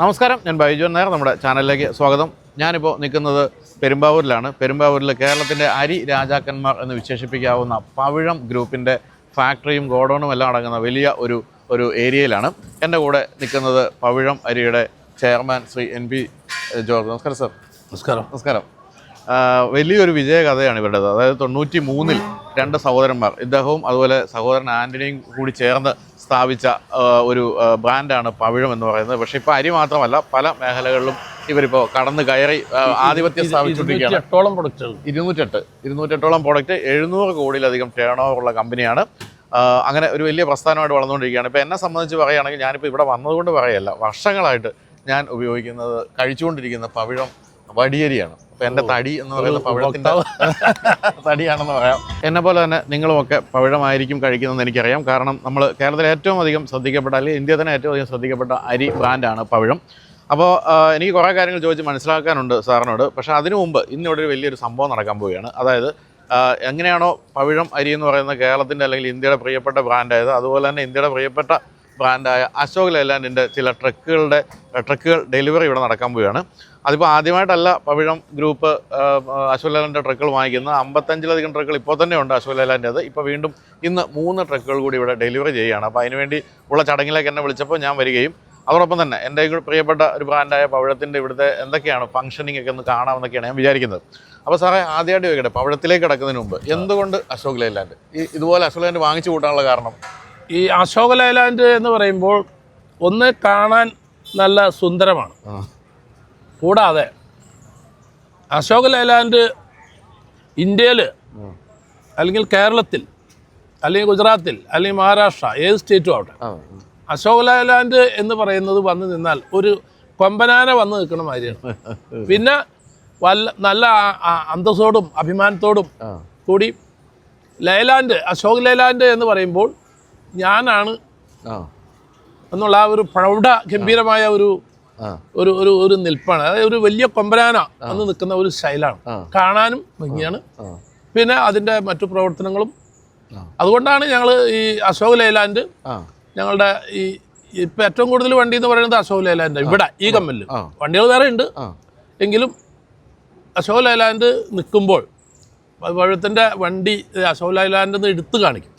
നമസ്കാരം, ഞാൻ ബൈജോൻ നായർ. നമ്മുടെ ചാനലിലേക്ക് സ്വാഗതം. ഞാനിപ്പോൾ നിൽക്കുന്നത് പെരുമ്പാവൂരിലാണ്. പെരുമ്പാവൂരിൽ കേരളത്തിൻ്റെ അരി രാജാക്കന്മാർ എന്ന് വിശേഷിപ്പിക്കാവുന്ന പവിഴം ഗ്രൂപ്പിൻ്റെ ഫാക്ടറിയും ഗോഡൗണും എല്ലാം അടങ്ങുന്ന വലിയ ഒരു ഏരിയയിലാണ്. എൻ്റെ കൂടെ നിൽക്കുന്നത് പവിഴം അരിയുടെ ചെയർമാൻ ശ്രീ NP ജോർജ്. നമസ്കാരം സർ. നമസ്കാരം. വലിയൊരു വിജയകഥയാണ് ഇവരുടേത്. അതായത് 93-ൽ രണ്ട് സഹോദരന്മാർ, ഇദ്ദേഹവും അതുപോലെ സഹോദരൻ ആൻ്റണിയും കൂടി ചേർന്ന് സ്ഥാപിച്ച ഒരു ബ്രാൻഡാണ് പവിഴം എന്ന് പറയുന്നത്. പക്ഷേ ഇപ്പോൾ അരി മാത്രമല്ല, പല മേഖലകളിലും ഇവരിപ്പോൾ കടന്നു കയറി ആധിപത്യം സ്ഥാപിച്ചുകൊണ്ടിരിക്കുകയാണ്. 208ഓളം പ്രോഡക്റ്റ്, 700 കോടിയിലധികം ടേൺ ഓവറുള്ള കമ്പനിയാണ്. അങ്ങനെ ഒരു വലിയ പ്രസ്ഥാനമായിട്ട് വളർന്നുകൊണ്ടിരിക്കുകയാണ്. ഇപ്പോൾ എന്നെ സംബന്ധിച്ച് പറയുകയാണെങ്കിൽ, ഞാനിപ്പോൾ ഇവിടെ വന്നതുകൊണ്ട് പറയല്ല, വർഷങ്ങളായിട്ട് ഞാൻ ഉപയോഗിക്കുന്നത്, കഴിച്ചുകൊണ്ടിരിക്കുന്ന പവിഴം വടിയരിയാണ്. അപ്പോൾ എൻ്റെ തടി എന്ന് പറയുന്നത് പവിഴത്തിൻ്റെ തടിയാണെന്ന് പറയാം. എന്നെ പോലെ തന്നെ നിങ്ങളുമൊക്കെ പവിഴമായിരിക്കും കഴിക്കുന്നതെന്ന് എനിക്കറിയാം. കാരണം നമ്മൾ കേരളത്തിൽ ഏറ്റവും അധികം ശ്രദ്ധിക്കപ്പെട്ട, അല്ലെങ്കിൽ ഇന്ത്യയിൽ തന്നെ ഏറ്റവും അധികം ശ്രദ്ധിക്കപ്പെട്ട അരി ബ്രാൻഡാണ് പവിഴം. അപ്പോൾ എനിക്ക് കുറേ കാര്യങ്ങൾ ചോദിച്ച് മനസ്സിലാക്കാനുണ്ട് സാറിനോട്. പക്ഷേ അതിനു മുമ്പ് ഇന്നിവിടെ ഒരു വലിയൊരു സംഭവം നടക്കാൻ പോവുകയാണ്. അതായത് എങ്ങനെയാണോ പവിഴം അരി എന്ന് പറയുന്നത് കേരളത്തിൻ്റെ അല്ലെങ്കിൽ ഇന്ത്യയുടെ പ്രിയപ്പെട്ട ബ്രാൻഡായത്, അതുപോലെ തന്നെ ഇന്ത്യയുടെ പ്രിയപ്പെട്ട ബ്രാൻഡായ അശോക് ലെയ്ലാൻഡിൻ്റെ ചില ട്രക്കുകൾ ഡെലിവറി ഇവിടെ നടക്കാൻ പോവുകയാണ്. അതിപ്പോൾ ആദ്യമായിട്ടല്ല പവിഴം ഗ്രൂപ്പ് അശോക് ലെയ്ലാൻഡിൻ്റെ ട്രക്കുകൾ വാങ്ങിക്കുന്നത്. 55ലധികം ട്രക്കുകൾ ഇപ്പോൾ തന്നെ ഉണ്ട് അശോക് ലെയ്ലാൻഡിൻ്റെത്. ഇപ്പോൾ വീണ്ടും ഇന്ന് 3 ട്രക്കുകൾ കൂടി ഇവിടെ ഡെലിവറി ചെയ്യുകയാണ്. അപ്പോൾ അതിനുവേണ്ടി ഉള്ള ചടങ്ങിലേക്ക് എന്നെ വിളിച്ചപ്പോൾ ഞാൻ വരികയും അതോടൊപ്പം തന്നെ എൻ്റെ പ്രിയപ്പെട്ട ഒരു ബ്രാൻഡായ പവിഴത്തിൻ്റെ ഇവിടുത്തെ എന്തൊക്കെയാണ് ഫംഗ്ഷനിങ് ഒക്കെ ഒന്ന് കാണാമെന്നൊക്കെയാണ് ഞാൻ വിചാരിക്കുന്നത്. അപ്പോൾ സാറേ, ആദ്യമായിട്ട് ചോദിക്കട്ടെ, പവിഴത്തിലേക്ക് കിടക്കുന്നതിന് മുമ്പ് എന്തുകൊണ്ട് അശോക് ലെയ്ലാൻഡ് ഇതുപോലെ അശോക് ലെയ്ലാൻഡ് വാങ്ങിച്ചു കൂട്ടാനുള്ള കാരണം? ഈ അശോക് ലെയ്ലാൻഡ് എന്ന് പറയുമ്പോൾ ഒന്ന് കാണാൻ നല്ല സുന്ദരമാണ്. കൂടാതെ അശോക് ലെയ്ലാൻഡ് ഇന്ത്യയിൽ അല്ലെങ്കിൽ കേരളത്തിൽ അല്ലെങ്കിൽ ഗുജറാത്തിൽ അല്ലെങ്കിൽ മഹാരാഷ്ട്ര, ഏത് സ്റ്റേറ്റും ആവട്ടെ, അശോക് ലെയ്ലാൻഡ് എന്ന് പറയുന്നത് വന്ന് നിന്നാൽ ഒരു കൊമ്പനാന വന്ന് നിൽക്കണ മാതിരിയാണ്. പിന്നെ നല്ല അന്തസ്സോടും അഭിമാനത്തോടും കൂടി അശോക് ലെയ്ലാൻഡ് എന്ന് പറയുമ്പോൾ ഞാനാണ് എന്നുള്ള ആ ഒരു പ്രൗഢ ഗംഭീരമായ ഒരു നിൽപ്പാണ്. അതായത് ഒരു വലിയ കൊമ്പനാന വന്ന് നിൽക്കുന്ന ഒരു സ്റ്റൈലാണ്. കാണാനും ഭംഗിയാണ്. പിന്നെ അതിൻ്റെ മറ്റു പ്രവർത്തനങ്ങളും. അതുകൊണ്ടാണ് ഞങ്ങൾ ഈ അശോക് ലെയ്ലാൻഡ് ഞങ്ങളുടെ ഇപ്പം ഏറ്റവും കൂടുതൽ വണ്ടി എന്ന് പറയുന്നത് അശോക് ലെയ്ലാൻഡ്. ഇവിടെ ഈ കമ്പനിയിൽ വണ്ടികൾ വേറെ ഉണ്ട്, എങ്കിലും അശോക് ലെയ്ലാൻഡ് നിൽക്കുമ്പോൾ പവിഴത്തിൻ്റെ വണ്ടി അശോക് ലാൻഡിൽ നിന്ന് എടുത്ത് കാണിക്കും.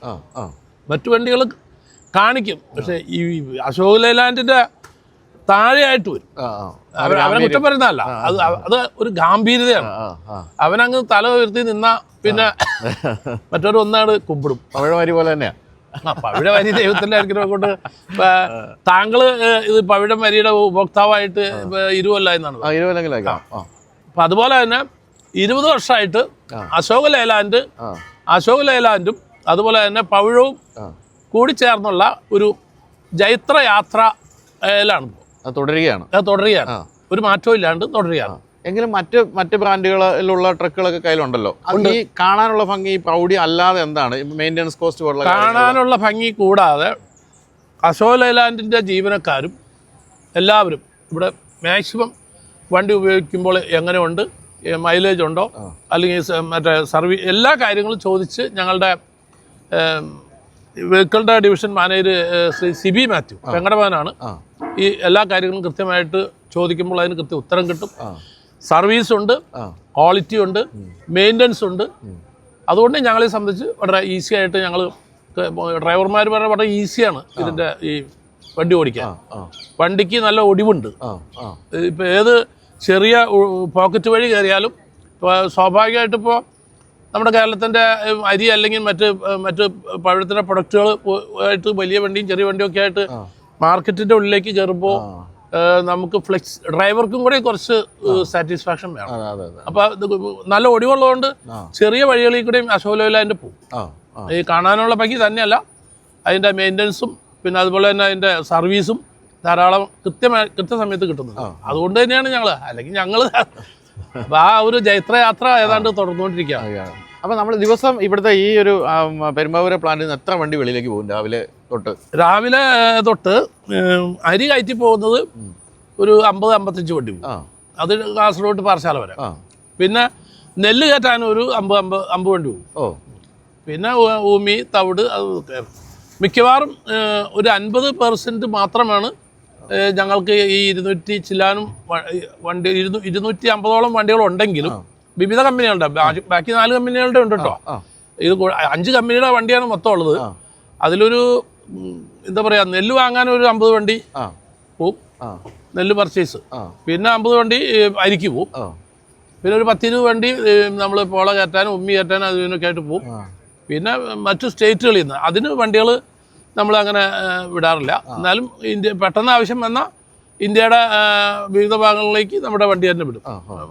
മറ്റു വണ്ടികൾ കാണിക്കും, പക്ഷേ ഈ അശോക് ലെയ്ലാൻഡിൻ്റെ താഴെയായിട്ട് വരും. അവനെ കുറ്റം പറയുന്നതല്ല, അത് ഒരു ഗാംഭീര്യതയാണ്. അവനങ്ങ് തല ഉയർത്തി നിന്നാ പിന്നെ മറ്റൊരു ഒന്നാണ് കുമ്പിടും. പവിഴവരി പോലെ തന്നെയാണ്. പവിഴവരി ദൈവത്തിൻ്റെ അനുഗ്രഹം കൊണ്ട് താങ്കൾ ഇത് പവിഴം വരിയുടെ ഉപഭോക്താവായിട്ട് 20 കൊല്ലം എന്നാണ്. അപ്പം അതുപോലെ തന്നെ 20 വർഷമായിട്ട് അശോക് ലെയ്ലാൻഡും അതുപോലെ തന്നെ പവിഴവും കൂടി ചേർന്നുള്ള ഒരു ജൈത്രയാത്രയിലാണ് തുടരുകയാണ്. ഒരു മാറ്റവും ഇല്ലാണ്ട് തുടരുകയാണ്. എങ്കിലും മറ്റ് ബ്രാൻഡുകളിലുള്ള ട്രക്കുകളൊക്കെ കയ്യിലുണ്ടല്ലോ. ഈ കാണാനുള്ള ഭംഗി പ്രൗഢി അല്ലാതെ എന്താണ് മെയിൻ്റെനൻസ് കോസ്റ്റ് പോലുള്ള? കാണാനുള്ള ഭംഗി കൂടാതെ അശോക് ലെയ്ലാൻഡിൻ്റെ ജീവനക്കാരും എല്ലാവരും ഇവിടെ മാക്സിമം വണ്ടി ഉപയോഗിക്കുമ്പോൾ എങ്ങനെയുണ്ട്, മൈലേജ് ഉണ്ടോ, അല്ലെങ്കിൽ മറ്റേ സർവീസ്, എല്ലാ കാര്യങ്ങളും ചോദിച്ച് ഞങ്ങളുടെ വെഹിക്കിളുടെ ഡിവിഷൻ മാനേജർ ശ്രീ സിബി മാത്യു വെങ്കടമാനാണ് ഈ എല്ലാ കാര്യങ്ങളും കൃത്യമായിട്ട് ചോദിക്കുമ്പോൾ അതിന് കൃത്യം ഉത്തരം കിട്ടും. സർവീസ് ഉണ്ട്, ക്വാളിറ്റി ഉണ്ട്, മെയിൻ്റനൻസ് ഉണ്ട്. അതുകൊണ്ട് ഞങ്ങളെ സംബന്ധിച്ച് വളരെ ഈസി ആയിട്ട് ഞങ്ങൾ ഡ്രൈവർമാർ വളരെ ഈസിയാണ് ഇതിൻ്റെ ഈ വണ്ടി ഓടിക്കാൻ. വണ്ടിക്ക് നല്ല ഒടിവുണ്ട്. ഇപ്പം ഏത് ചെറിയ പോക്കറ്റ് വഴി കയറിയാലും സ്വാഭാവികമായിട്ടിപ്പോൾ നമ്മുടെ കേരളത്തിൻ്റെ അരി അല്ലെങ്കിൽ മറ്റ് പഴത്തിൻ്റെ പ്രൊഡക്റ്റുകൾ ആയിട്ട് വലിയ വണ്ടിയും ചെറിയ വണ്ടിയും ഒക്കെ ആയിട്ട് മാർക്കറ്റിൻ്റെ ഉള്ളിലേക്ക് കയറുമ്പോൾ നമുക്ക് ഡ്രൈവർക്കും കൂടെ കുറച്ച് സാറ്റിസ്ഫാക്ഷൻ വേണം. അപ്പോൾ നല്ല ഒടിവുള്ളതുകൊണ്ട് ചെറിയ വഴികളിൽ കൂടെയും അശോക് ലെയ്ലാൻഡ് പോകും. ഈ കാണാനുള്ള ഭംഗി തന്നെയല്ല, അതിൻ്റെ മെയിൻ്റനൻസും പിന്നെ അതുപോലെ തന്നെ അതിൻ്റെ സർവീസും ധാരാളം കൃത്യസമയത്ത് കിട്ടുന്നത്. അതുകൊണ്ട് തന്നെയാണ് അല്ലെങ്കിൽ ഞങ്ങൾ ആ ഒരു ജൈത്രയാത്ര ഏതാണ്ട് തുടർന്നുകൊണ്ടിരിക്കുകയാണ്. അപ്പോൾ നമ്മൾ ദിവസം ഇവിടുത്തെ ഈ ഒരു പെരുമ്പാവൂർ പ്ലാന്റിൽ നിന്ന് എത്ര വണ്ടി വെളിയിലേക്ക് പോകും രാവിലെ തൊട്ട്? അരി കയറ്റി പോകുന്നത് ഒരു 50-55 വണ്ടി പോകും. അത് കാസർഗോഡ് പാറശാല വരെ. പിന്നെ നെല്ല് കയറ്റാനും ഒരു 50 വണ്ടി പോകും. പിന്നെ ഊമി, തവിട്, അത് മിക്കവാറും ഒരു 50% മാത്രമാണ് ഞങ്ങൾക്ക് ഈ 200 ചില്ലാനും വണ്ടി 250ഓളം വണ്ടികളുണ്ടെങ്കിലും വിവിധ കമ്പനികളുണ്ട്. ബാക്കി 4 കമ്പനികളുടെ ഉണ്ട് കേട്ടോ. ഇത് 5 കമ്പനിയുടെ വണ്ടിയാണ് മൊത്തം ഉള്ളത്. അതിലൊരു എന്താ പറയുക, നെല്ല് വാങ്ങാൻ ഒരു 50 വണ്ടി പോവും, നെല്ല് പർച്ചേസ്. പിന്നെ 50 വണ്ടി അരിക്ക് പോവും. പിന്നെ ഒരു 10-20 വണ്ടി നമ്മൾ പോള കയറ്റാനും ഉമ്മി കയറ്റാനും അതിനൊക്കെ ആയിട്ട് പോവും. പിന്നെ മറ്റു സ്റ്റേറ്റുകളിൽ നിന്ന് അതിന് വണ്ടികൾ നമ്മൾ അങ്ങനെ വിടാറില്ല. എന്നാലും പെട്ടെന്ന് ആവശ്യം വന്നാൽ ഇന്ത്യയുടെ വിവിധ ഭാഗങ്ങളിലേക്ക് നമ്മുടെ വണ്ടി തന്നെ വിടും.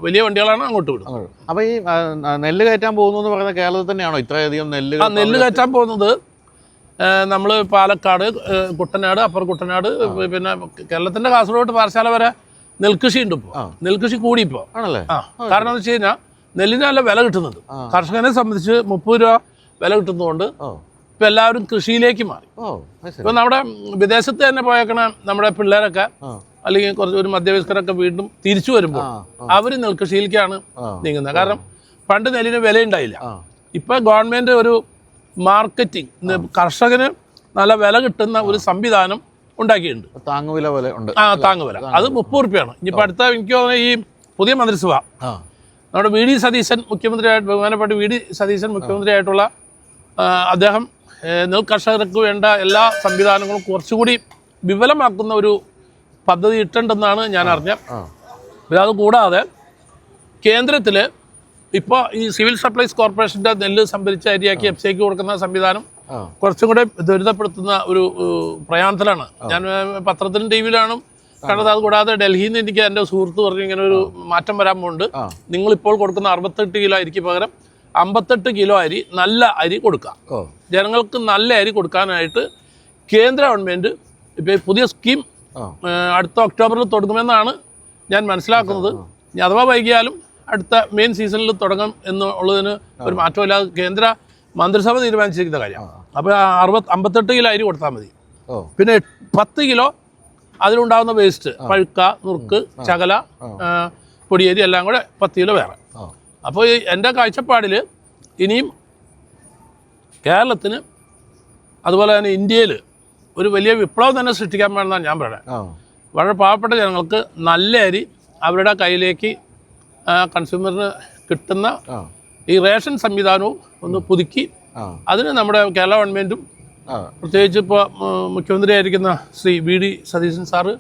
വലിയ വണ്ടികളാണ് അങ്ങോട്ട് വിടും. അപ്പോൾ ഈ നെല്ല് കയറ്റാൻ പോകുന്നു എന്ന് പറയുന്നത് കേരളത്തിൽ തന്നെയാണോ ഇത്രയധികം നെല്ല് കയറ്റാൻ പോകുന്നത്? നമ്മൾ പാലക്കാട്, കുട്ടനാട്, അപ്പർ കുട്ടനാട്, പിന്നെ കേരളത്തിന്റെ കാസർഗോഡ് പാറശാല വരെ നെൽകൃഷി ഉണ്ട് ഇപ്പോൾ. നെൽകൃഷി കൂടി ഇപ്പോൾ. ആണല്ലേ? കാരണം എന്ന് വെച്ച് കഴിഞ്ഞാൽ നെല്ലിന് നല്ല വില കിട്ടുന്നുണ്ട്. കർഷകനെ സംബന്ധിച്ച് 30 രൂപ വില കിട്ടുന്നതുകൊണ്ട് ഇപ്പം എല്ലാവരും കൃഷിയിലേക്ക് മാറി. ഇപ്പം നമ്മുടെ വിദേശത്ത് തന്നെ പോയേക്കണ നമ്മുടെ പിള്ളേരൊക്കെ അല്ലെങ്കിൽ കുറച്ച് ഒരു മധ്യവയസ്കരൊക്കെ വീണ്ടും തിരിച്ചു വരുമ്പോൾ അവർ നെൽകൃഷിയിലേക്കാണ് നീങ്ങുന്നത്. കാരണം പണ്ട് നെല്ലിന് വിലയുണ്ടായില്ല. ഇപ്പം ഗവൺമെൻറ് ഒരു മാർക്കറ്റിംഗ്, കർഷകന് നല്ല വില കിട്ടുന്ന ഒരു സംവിധാനം ഉണ്ടാക്കിയിട്ടുണ്ട്. താങ്ങുവില പോലെ ഉണ്ട്. താങ്ങുവില അത് 30 രൂപയാണ്. ഇനിയിപ്പോൾ അടുത്ത എനിക്ക് തോന്നുന്നത് ഈ പുതിയ മന്ത്രിസഭ നമ്മുടെ വി ഡി സതീശൻ മുഖ്യമന്ത്രിയായിട്ട്, ബഹുമാനപ്പെട്ട വി ഡി സതീശൻ മുഖ്യമന്ത്രിയായിട്ടുള്ള അദ്ദേഹം നെൽ കർഷകർക്ക് വേണ്ട എല്ലാ സംവിധാനങ്ങളും കുറച്ചുകൂടി വിപുലമാക്കുന്ന ഒരു പദ്ധതി ഇട്ടുണ്ടെന്നാണ് ഞാൻ അറിഞ്ഞത്. പിന്നെ അതുകൂടാതെ കേന്ദ്രത്തിൽ ഇപ്പോൾ ഈ സിവിൽ സപ്ലൈസ് കോർപ്പറേഷൻ്റെ നെല്ല് സംഭരിച്ച അരിയാക്കി എഫ്സിക്ക് കൊടുക്കുന്ന സംവിധാനം കുറച്ചും കൂടെ ദുരിതപ്പെടുത്തുന്ന ഒരു പ്രയാണത്തിലാണ്. ഞാൻ പത്രത്തിലും ടി വിയിലാണ് കണ്ടത്. അതുകൂടാതെ ഡൽഹിയിൽ നിന്ന് എനിക്ക് എൻ്റെ സുഹൃത്ത് പറഞ്ഞു ഇങ്ങനെ ഒരു മാറ്റം വരാൻ പോകുന്നുണ്ട്. നിങ്ങളിപ്പോൾ കൊടുക്കുന്ന 68 കിലോ അരിക്ക് പകരം 58 കിലോ അരി, നല്ല അരി കൊടുക്കാം. ജനങ്ങൾക്ക് നല്ല അരി കൊടുക്കാനായിട്ട് കേന്ദ്ര ഗവൺമെൻറ് ഇപ്പോൾ പുതിയ സ്കീം അടുത്ത ഒക്ടോബറിൽ തുടങ്ങുമെന്നാണ് ഞാൻ മനസ്സിലാക്കുന്നത്. ഇനി അഥവാ വൈകിയാലും അടുത്ത മെയിൻ സീസണിൽ തുടങ്ങും എന്നുള്ളതിന് ഒരു മാറ്റമില്ലാതെ കേന്ദ്ര മന്ത്രിസഭ തീരുമാനിച്ചിരിക്കുന്ന കാര്യം. അപ്പോൾ 58 കിലോ അരി കൊടുത്താൽ മതി. പിന്നെ 10 കിലോ അതിലുണ്ടാകുന്ന വേസ്റ്റ്, പഴുക്ക, നുറുക്ക്, ചകല, പൊടിയരി എല്ലാം കൂടെ 10 കിലോ വേറെ. അപ്പോൾ എൻ്റെ കാഴ്ചപ്പാടിൽ ഇനിയും കേരളത്തിന് അതുപോലെ തന്നെ ഇന്ത്യയിൽ ഒരു വലിയ വിപ്ലവം തന്നെ സൃഷ്ടിക്കാൻ വേണമെന്നാണ് ഞാൻ പറയുന്നത്. വളരെ പാവപ്പെട്ട ജനങ്ങൾക്ക് നല്ല അരി അവരുടെ കയ്യിലേക്ക് കൺസ്യൂമറിന് കിട്ടുന്ന ഈ റേഷൻ സംവിധാനവും ഒന്ന് പുതുക്കി അതിന് നമ്മുടെ കേരള ഗവൺമെൻറ്റും പ്രത്യേകിച്ച് ഇപ്പോൾ മുഖ്യമന്ത്രിയായിരിക്കുന്ന Shri V D Satheesan sir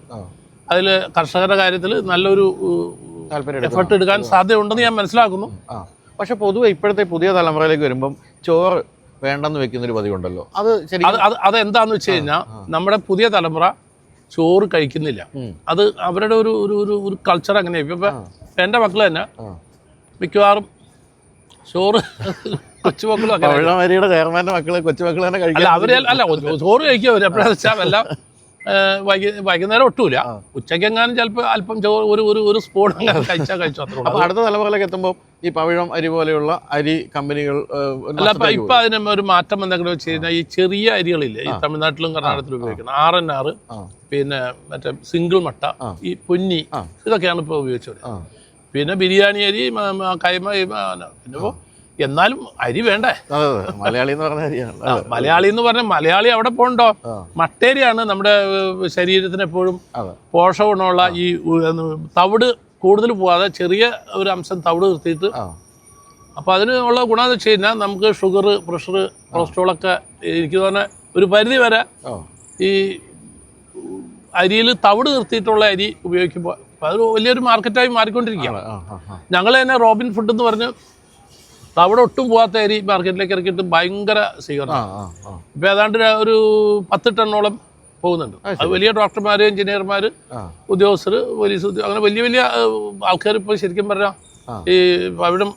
അതിൽ കർഷകരുടെ കാര്യത്തിൽ നല്ലൊരു എഫർട്ട് എടുക്കാൻ സാധ്യതയുണ്ടെന്ന് ഞാൻ മനസ്സിലാക്കുന്നു. പക്ഷെ പൊതുവെ ഇപ്പോഴത്തെ പുതിയ തലമുറയിലേക്ക് വരുമ്പം ചോറ് വേണ്ടെന്ന് വെക്കുന്നൊരു പതിവുണ്ടല്ലോ. അതെന്താന്ന് വെച്ച് കഴിഞ്ഞാൽ നമ്മുടെ പുതിയ തലമുറ ചോറ് കഴിക്കുന്നില്ല. അത് അവരുടെ ഒരു കൾച്ചർ അങ്ങനെയാണ്. ഇപ്പം എൻ്റെ മക്കൾ തന്നെ മിക്കവാറും ചോറ് കൊച്ചുമക്കളും ചോറ് കഴിക്കും അവർ. എപ്പോഴാന്ന് വെച്ചാൽ എല്ലാം വൈകുന്നേരം ഒട്ടുമില്ല. ഉച്ചയ്ക്കെങ്ങാനും ചിലപ്പോൾ അല്പം ചോറ് ഒരു സ്പൂൺ അങ്ങനെ കഴിച്ചു അത്ര. അപ്പോൾ അടുത്ത തലമുറയിലേക്ക് എത്തുമ്പോൾ ഈ പവിഴം അരി പോലെയുള്ള അരി കമ്പനികൾ അല്ല ഇപ്പം അതിന് ഒരു മാറ്റം എന്തെങ്കിലും വെച്ച് കഴിഞ്ഞാൽ ഈ ചെറിയ അരികളില്ലേ, ഈ തമിഴ്നാട്ടിലും കർണാടകത്തിലും ഉപയോഗിക്കണം RNR, പിന്നെ മറ്റേ സിംഗിൾ മട്ട, ഈ പൊന്നി, ഇതൊക്കെയാണ് ഇപ്പോൾ ഉപയോഗിച്ചത്. പിന്നെ ബിരിയാണി അരി, കൈമ, പിന്നെ ഇപ്പോൾ എന്നാലും അരി വേണ്ടേ? മലയാളി എന്ന് പറഞ്ഞ അരിയാണ്. മലയാളി എന്ന് പറഞ്ഞാൽ മലയാളി അവിടെ പോകണ്ടോ? മട്ടേരിയാണ് നമ്മുടെ ശരീരത്തിന് എപ്പോഴും പോഷക ഗുണമുള്ള ഈ തവിട് കൂടുതൽ പോവാതെ ചെറിയ ഒരു അംശം തവിട് നിർത്തിയിട്ട്. അപ്പോൾ അതിനുള്ള ഗുണം എന്ന് വെച്ച് കഴിഞ്ഞാൽ നമുക്ക് ഷുഗർ, പ്രഷർ, കൊളസ്ട്രോളൊക്കെ എനിക്ക് തോന്നുന്ന ഒരു പരിധി വരെ ഈ അരിയിൽ തവിട് നിർത്തിയിട്ടുള്ള അരി ഉപയോഗിക്കുമ്പോൾ അതൊരു വലിയൊരു മാർക്കറ്റായി മാറിക്കൊണ്ടിരിക്കുകയാണ്. ഞങ്ങൾ തന്നെ റോബിൻ ഫുഡ് എന്ന് പറഞ്ഞ് തവിട് ഒട്ടും പോകാത്ത അരി മാർക്കറ്റിലേക്ക് ഇറക്കിയിട്ട് ഭയങ്കര സ്വീകരണം. ഇപ്പം ഏതാണ്ട് ഒരു 10 ടണ്ണോളം പോകുന്നുണ്ട്. അത് വലിയ ഡോക്ടർമാർ, എഞ്ചിനീയർമാർ, ഉദ്യോഗസ്ഥർ, പോലീസ് അങ്ങനെ വലിയ വലിയ ആൾക്കാർ ഇപ്പോൾ ശരിക്കും പറഞ്ഞാൽ ഈ പവിഴം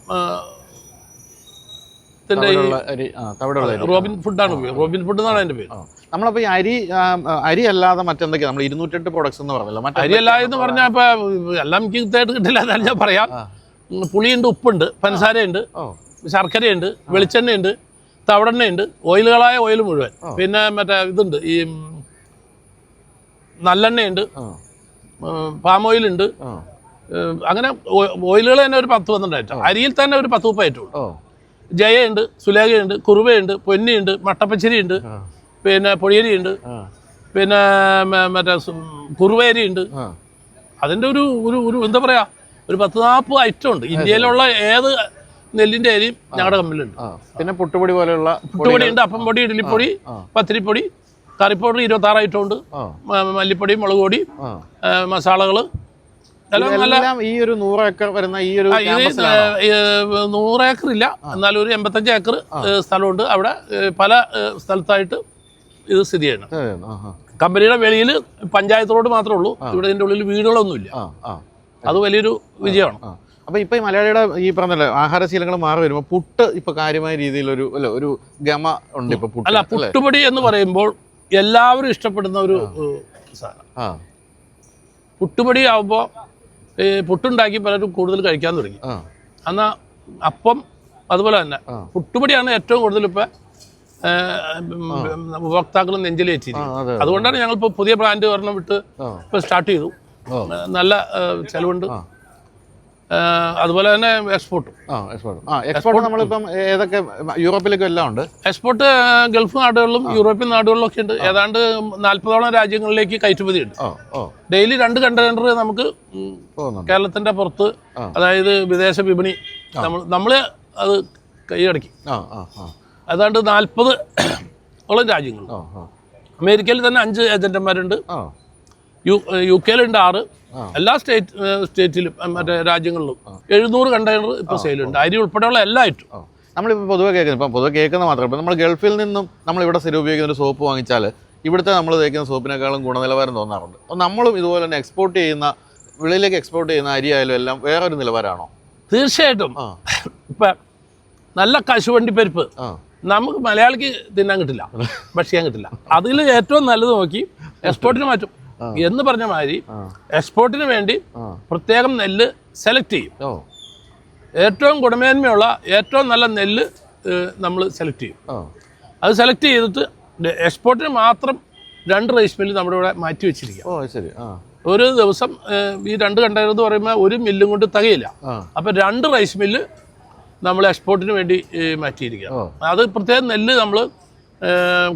റോബിൻ ഫുഡാണ് ഉപയോഗം. റോബിൻ ഫുഡ് എന്നാണ് അതിൻ്റെ പേര്. നമ്മളപ്പോൾ ഈ അരി അല്ലാതെ മറ്റെന്തൊക്കെയാണ് നമ്മൾ 208 പ്രോഡക്ട്സ് എന്ന് പറഞ്ഞല്ലോ. അരി അല്ല എന്ന് പറഞ്ഞാൽ ഇപ്പം എല്ലാം എനിക്ക് ഇതായിട്ട് കിട്ടില്ല, എന്നാലും ഞാൻ പറയാം. പുളിയുണ്ട്, ഉപ്പുണ്ട്, പഞ്ചസാരയുണ്ട്, ശർക്കരയുണ്ട്, വെളിച്ചെണ്ണയുണ്ട്, തവിടെണ്ണയുണ്ട്, ഓയിലുകളായ ഓയിൽ മുഴുവൻ. പിന്നെ മറ്റേ ഇതുണ്ട്, ഈ നല്ലെണ്ണയുണ്ട്, പാം ഓയിലുണ്ട്. അങ്ങനെ ഓയിലുകൾ തന്നെ ഒരു 10-12 ഐറ്റം. അരിയിൽ തന്നെ ഒരു 10-30 ഐറ്റമുള്ളൂ. ജയയുണ്ട്, സുലേഖയുണ്ട്, കുറുവയുണ്ട്, പൊന്നിയുണ്ട്, മട്ടപ്പച്ചരിയുണ്ട്, പിന്നെ പൊടിയരിയുണ്ട്, പിന്നെ മറ്റേ കുറുവേരി ഉണ്ട്. അതിൻ്റെ ഒരു ഒരു ഒരു എന്താ പറയുക, ഒരു 10-40 ഐറ്റം ഉണ്ട്. ഇന്ത്യയിലുള്ള ഏത് നെല്ലിൻ്റെ അരിയും ഞങ്ങളുടെ കമ്പനിയിലുണ്ട്. പിന്നെ പുട്ടുപൊടി പോലെയുള്ള പുട്ടുപൊടി ഉണ്ട്, അപ്പം പൊടി, ഇഡ്ഡലിപ്പൊടി, പത്തിരിപ്പൊടി, കറി പൗഡർ 26 ഐറ്റം ഉണ്ട്, മല്ലിപ്പൊടി, മുളക് പൊടി, മസാലകൾ എല്ലാം ഈ ഒരു 100 ഏക്കർ വരുന്ന ഈ ഒരു 100 ഏക്കർ ഇല്ല, എന്നാലും ഒരു 85 ഏക്കർ സ്ഥലമുണ്ട്. അവിടെ പല സ്ഥലത്തായിട്ട് ഇത് സ്ഥിതി ചെയ്യണം. കമ്പനിയുടെ വെളിയിൽ പഞ്ചായത്ത് റോഡ് മാത്രമേ ഉള്ളൂ. ഇവിടെ ഇതിൻ്റെ ഉള്ളിൽ വീടുകളൊന്നുമില്ല. അത് വലിയൊരു വിജയമാണ്. അപ്പോൾ ഇപ്പോൾ ഈ മലയാളിയുടെ ഈ പറഞ്ഞല്ലോ ആഹാരശീലങ്ങൾ മാറി വരുമ്പോൾ പുട്ട് ഇപ്പോൾ കാര്യമായ രീതിയിലൊരു ഒരു ഗമ ഉണ്ട്. ഇപ്പോൾ പുട്ട് അല്ല, പുട്ടുപൊടി എന്ന് പറയുമ്പോൾ എല്ലാവരും ഇഷ്ടപ്പെടുന്ന ഒരു സാധനം. പുട്ടുപൊടി ആകുമ്പോൾ പുട്ടുണ്ടാക്കി പലരും കൂടുതൽ കഴിക്കാൻ തുടങ്ങി. എന്നാൽ അപ്പം അതുപോലെ തന്നെ പുട്ടുപൊടിയാണ് ഏറ്റവും കൂടുതൽ ഇപ്പം ഉപഭോക്താക്കൾ നെഞ്ചിലേറ്റിരിക്കുന്നത്. അതുകൊണ്ടാണ് ഞങ്ങളിപ്പോൾ പുതിയ ബ്രാൻഡ് ഒരെണ്ണം വിട്ട് ഇപ്പോൾ സ്റ്റാർട്ട് ചെയ്തു. നല്ല ചെലവുണ്ട്. അതുപോലെ തന്നെ എക്സ്പോർട്ടും. എക്സ്പോർട്ട് നമ്മളിപ്പം ഏതൊക്കെ യൂറോപ്പിലേക്കും എല്ലാം ഉണ്ട്. എക്സ്പോർട്ട് ഗൾഫ് നാടുകളിലും യൂറോപ്യൻ നാടുകളിലും ഒക്കെ ഉണ്ട്. ഏതാണ്ട് 40ഓളം രാജ്യങ്ങളിലേക്ക് കയറ്റുമതി ഉണ്ട്. ഡെയിലി 2 കണ്ടെയ്നർ നമുക്ക് കേരളത്തിന്റെ പുറത്ത്, അതായത് വിദേശ വിപണി നമ്മൾ അത് കൈയടക്കി. ഏതാണ്ട് 40ഓളം രാജ്യങ്ങൾ. അമേരിക്കയിൽ തന്നെ 5 ഏജന്റുമാരുണ്ട്. യു കെയിലുണ്ട് 6. എല്ലാ സ്റ്റേറ്റിലും മറ്റേ രാജ്യങ്ങളിലും 700 കണ്ടെയ്നർ ഇപ്പോൾ സെയിലുണ്ട്. അരി ഉൾപ്പെടെയുള്ള എല്ലാ ഐറ്റം. നമ്മളിപ്പോൾ പൊതുവെ കേൾക്കുന്ന മാത്രമേ, ഇപ്പോൾ നമ്മൾ ഗൾഫിൽ നിന്നും നമ്മളിവിടെ സ്ഥിരം ഉപയോഗിക്കുന്ന ഒരു സോപ്പ് വാങ്ങിച്ചാൽ ഇവിടുത്തെ നമ്മൾ തേക്കുന്ന സോപ്പിനേക്കാളും ഗുണനിലവാരം തോന്നാറുണ്ട്. അപ്പോൾ നമ്മളും ഇതുപോലെ തന്നെ വെളിയിലേക്ക് എക്സ്പോർട്ട് ചെയ്യുന്ന അരി ആയാലും എല്ലാം വേറെ ഒരു നിലവാരമാണോ? തീർച്ചയായിട്ടും. ഇപ്പം നല്ല കശുവണ്ടി പരിപ്പ് നമുക്ക് മലയാളിക്ക് തിന്നാൻ കിട്ടില്ല, ഭക്ഷിക്കാൻ കിട്ടില്ല. അതിൽ ഏറ്റവും നല്ലത് നോക്കി എക്സ്പോർട്ടിന് മാറ്റും എന്ന് പറഞ്ഞ മാതിരി എക്സ്പോർട്ടിന് വേണ്ടി പ്രത്യേകം നെല്ല് സെലക്ട് ചെയ്യും. ഏറ്റവും ഗുണമേന്മയുള്ള ഏറ്റവും നല്ല നെല്ല് നമ്മൾ സെലക്ട് ചെയ്യും. അത് സെലക്ട് ചെയ്തിട്ട് എക്സ്പോർട്ടിന് മാത്രം 2 റൈസ് മില്ല് നമ്മുടെ ഇവിടെ മാറ്റി വെച്ചിരിക്കുക. ഒരു ദിവസം ഈ 2 കണ്ടെയ്നർ എന്ന് പറയുമ്പോൾ ഒരു മില്ലും കൊണ്ട് തികയില്ല. അപ്പം 2 റൈസ് മില്ല് നമ്മൾ എക്സ്പോർട്ടിന് വേണ്ടി മാറ്റിയിരിക്കുക. അത് പ്രത്യേകം നെല്ല് നമ്മൾ